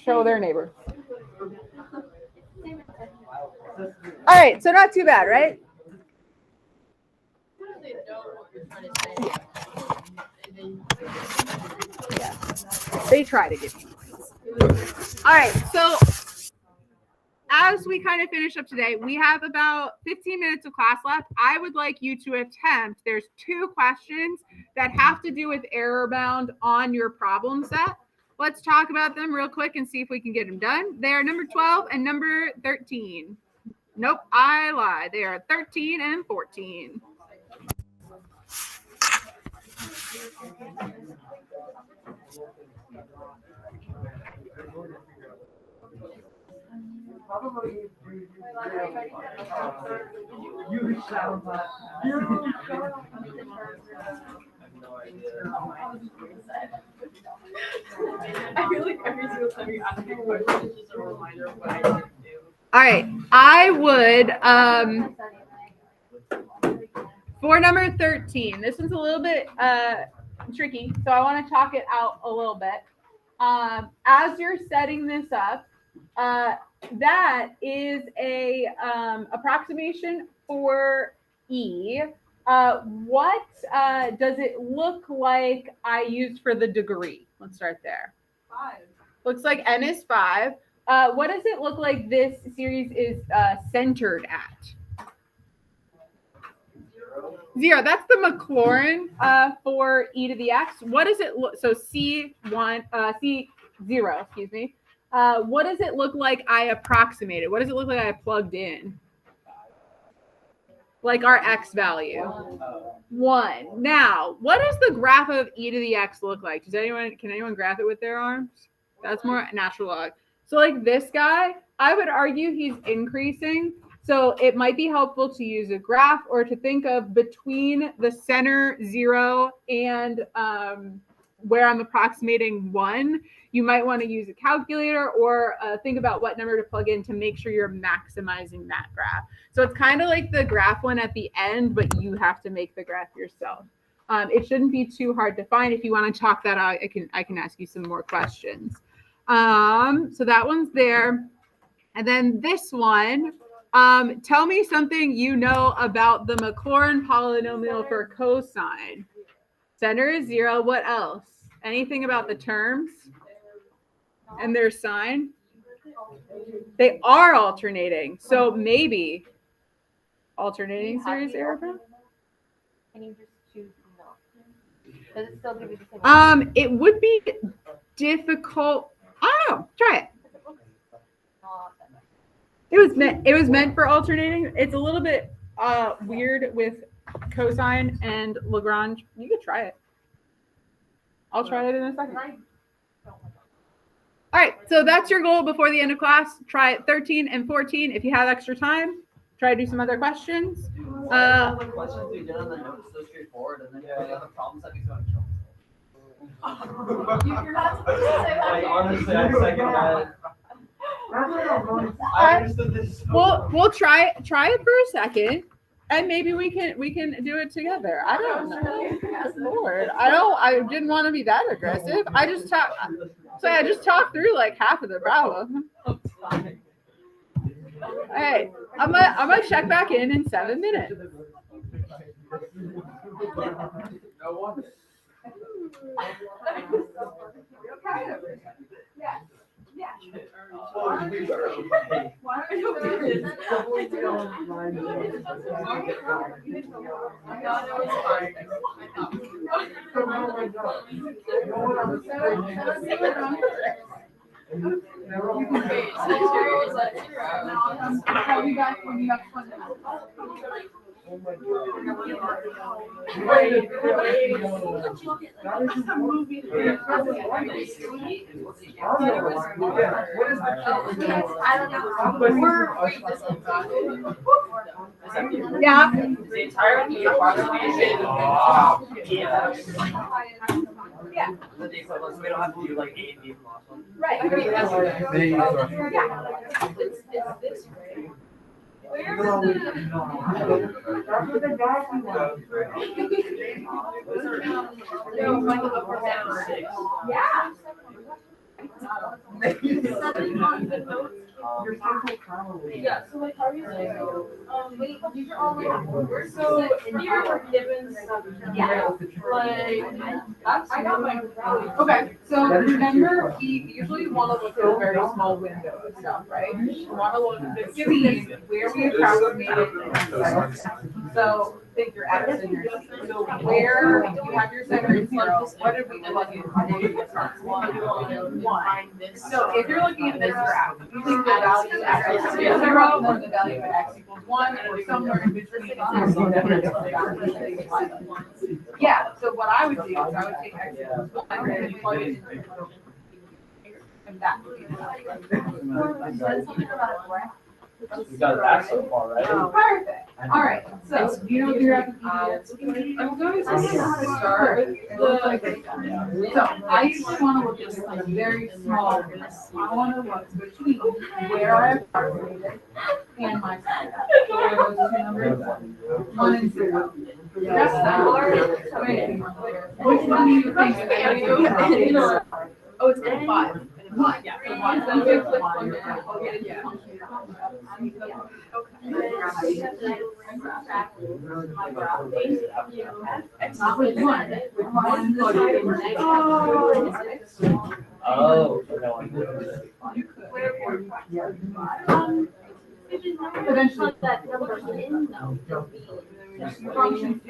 show their neighbor. All right, so not too bad, right? Yeah, they try to give you points. All right, so as we kind of finish up today, we have about 15 minutes of class left. I would like you to attempt, there's 2 questions that have to do with error bound on your problem set. Let's talk about them real quick and see if we can get them done. They are number 12 and number 13. Nope, I lied. They are 13 and 14. I feel like every single time you ask me a question, it's just a reminder of what I didn't do. All right, I would, for number 13, this one's a little bit tricky, so I want to talk it out a little bit. As you're setting this up, that is a approximation for E. What does it look like I used for the degree? Let's start there. 5. Looks like N is 5. What does it look like this series is centered at? 0. That's the Maclaurin for e to the x. What does it look? So C0, excuse me. What does it look like I approximated? What does it look like I plugged in? Like our x value. 1. Now, what does the graph of e to the x look like? Can anyone graph it with their arms? That's more natural log. So like this guy, I would argue he's increasing. So it might be helpful to use a graph or to think of between the center 0 and where I'm approximating 1. You might want to use a calculator or think about what number to plug in to make sure you're maximizing that graph. So it's kind of like the graph one at the end, but you have to make the graph yourself. It shouldn't be too hard to find. If you want to chalk that out, I can ask you some more questions. So that one's there. And then this one, tell me something you know about the Maclaurin polynomial for cosine. Center is 0. What else? Anything about the terms and their sign? They are alternating. So maybe alternating series error bound? Can you just choose not? Does it still give you the same? It would be difficult. I don't know. Try it. It was meant for alternating. It's a little bit weird with cosine and Lagrange. You could try it. I'll try it in a second. All right, so that's your goal before the end of class. Try it 13 and 14. If you have extra time, try to do some other questions. The questions we did on the notes so straightforward, and then the other problems that we don't kill. You're not supposed to say that. Honestly, I second that. I understood this. We'll try it for a second, and maybe we can do it together. I don't know. Good Lord, I didn't want to be that aggressive. I just talked through like half of the problem. Hey, I'm gonna check back in 7 minutes. No wonder. Why are you doing this? I thought it was fine. Okay, so 0 is at 0. How you guys when you have fun? I don't know. Yeah. Is the entirety of our location? Yeah. Yeah. The equivalent, so we don't have to do like A and B from last one. Right. Yeah. Yeah, so like, how are you saying, wait, these are all like, so here we're given some, like, I got my. Okay, so remember, usually you want to look at a very small window of stuff, right? You want to look at the see where we approximated things. So think your X and your C. So where you have your center and zero, what did we plug in? One. So if you're looking at this graph, you think the value at X equals 0 or the value at X equals 1 or somewhere in between. Yeah, so what I would do is I would take X equals 1 and plug it in. And that would be the value. We got that so far, right? Perfect. All right. So you know your I'm going to start with the. So I usually want to look at something very small. I want to look between where I approximated and my center. So where those two numbers, 1 and 0. That's not. Which one do you think? Oh, it's in 5. One. Yeah. So one. So you click one. Yeah. Not with one. With one. Oh, no, I'm You could. Eventually that number in though. Function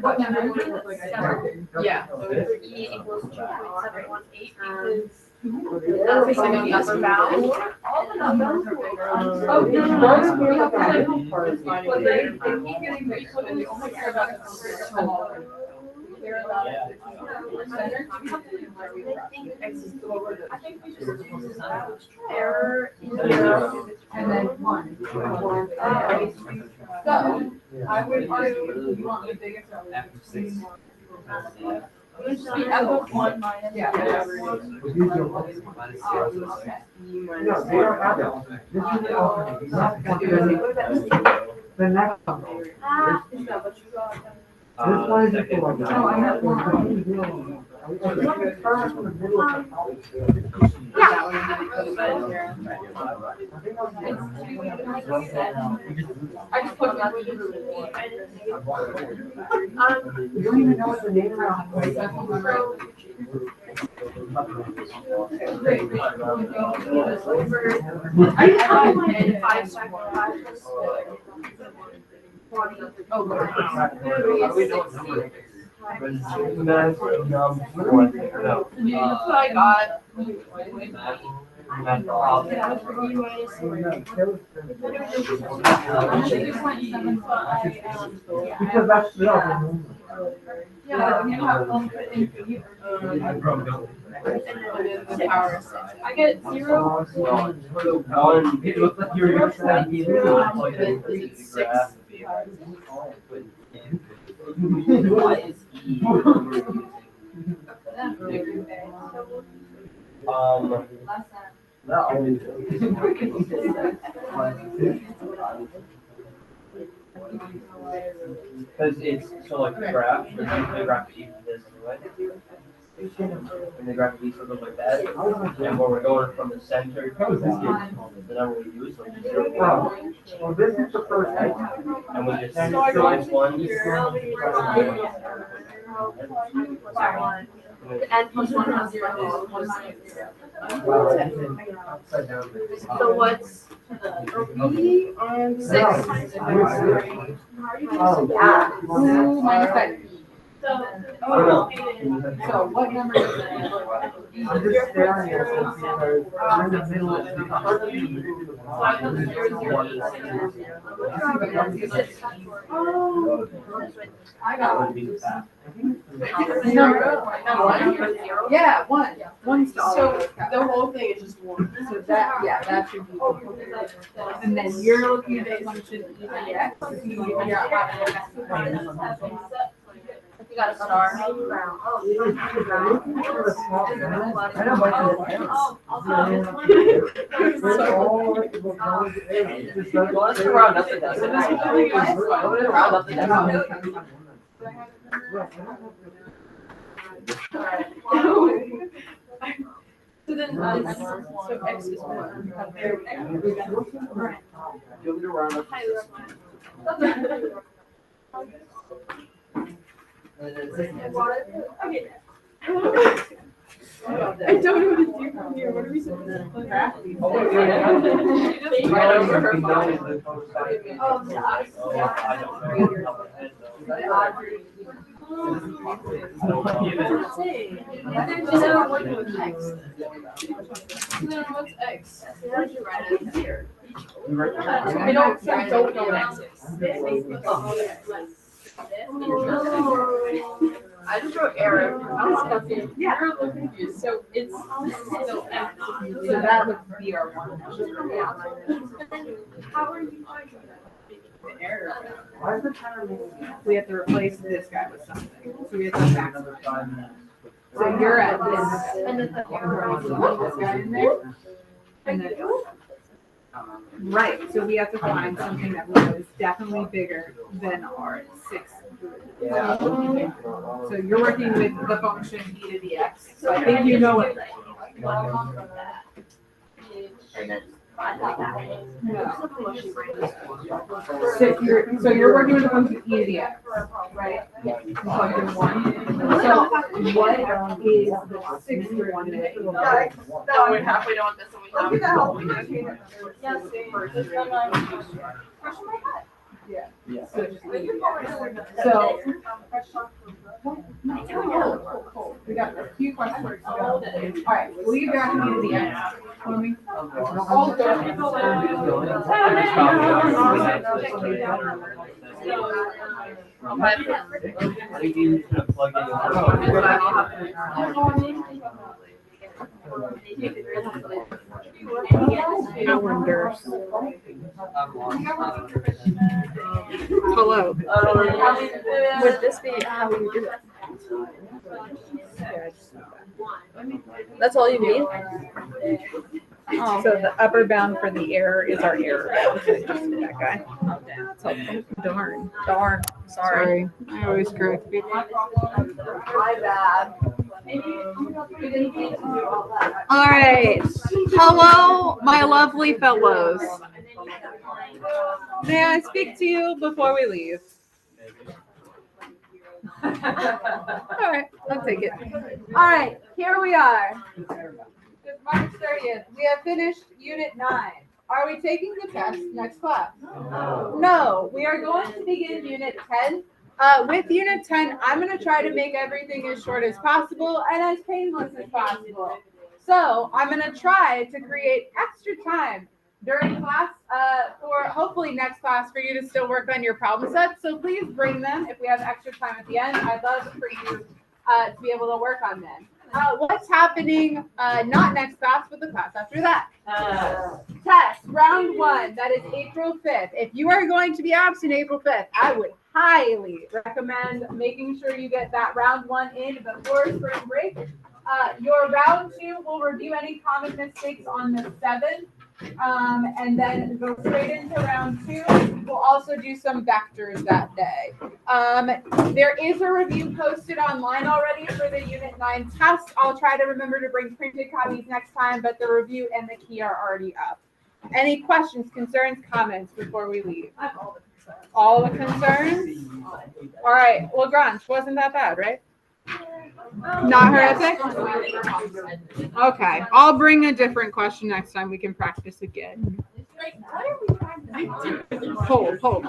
what number? Yeah. E equals 2.718 because That's like an upper bound. all the numbers are bigger. Oh, no. But they keep getting mixed up and they only care about the smaller. They're about center. I think we should use error in And then 1. So I would argue you want the biggest the F of 1 minus yeah. No, they don't have that one. This is the alternate. Not the next one. is that what you got? This one is just the one. Oh, I have one. I just put that. You don't even know what the name of I just put in 5 sacrifices. That's what I got. Because that's the other one. Yeah, you have one put in for you. I get 0. It looked like you were gonna say you Why is E? Because it's so like the graph, the graph E is this way. And the graph E sort of like that. And where we're going from the center to the number we use, so it's 0. Well, this is the first one. And we just times 1. N plus 1 has 0. 1 minus 0. Upside down. So what's E on 6. Oh, yeah. Ooh, minus that. So what number is it? I'm just staring at it because I'm in the middle of I got one. Yeah, one. One's the So the whole thing is just one. So that, yeah, that should be. And then you're looking at the function EX. You got a star. Let's round up the decimal. Round up the decimal. So then, so X is one. There we I don't know what to do from here. What are we supposed to do? What's X? I don't know what X is. I just wrote error. Yeah. You're a little confused. So it's still X. So that would be our one. How are you trying to The error. Why is the timer moving? We have to replace this guy with something. So we have to back. Another 5 minutes. So you're at this. And then This guy in there. And then, right, so we have to find something that was definitely bigger than our 6. Yeah. So you're working with the function e to the x. So I think you know it. No. So you're working with the function e to the x, right? Function 1. So what is the 6th one that you know? No, we're halfway done with this and we have. Yes, Yeah. So just leave it. So. We got a few questions. All right, will you back me to the end for me? All I think you should plug in Calendars. Hello. Would this be how you do it? That's all you need? So the upper bound for the error is our error bound. So just that guy. That's helpful. Darn. Darn. Sorry. I always correct people. My bad. All right. Hello, my lovely fellows. May I speak to you before we leave? All right, I'll take it. All right, here we are. It's March 30th. We have finished Unit 9. Are we taking the test next class? No, we are going to begin Unit 10. With Unit 10, I'm going to try to make everything as short as possible and as painless as possible. So I'm going to try to create extra time during class for hopefully next class for you to still work on your problem sets. So please bring them if we have extra time at the end. I'd love for you to be able to work on them. What's happening, not next class, but the class after that? Test, round 1, that is April 5th. If you are going to be absent April 5th, I would highly recommend making sure you get that round 1 in before spring break. Your round 2 will review any common mistakes on the 7th. And then go straight into round 2. We'll also do some vectors that day. There is a review posted online already for the Unit 9 test. I'll try to remember to bring printed copies next time, but the review and the key are already up. Any questions, concerns, comments before we leave? All the concerns? All right, Lagrange, wasn't that bad, right? Not horrific? Okay, I'll bring a different question next time. We can practice again. Hold.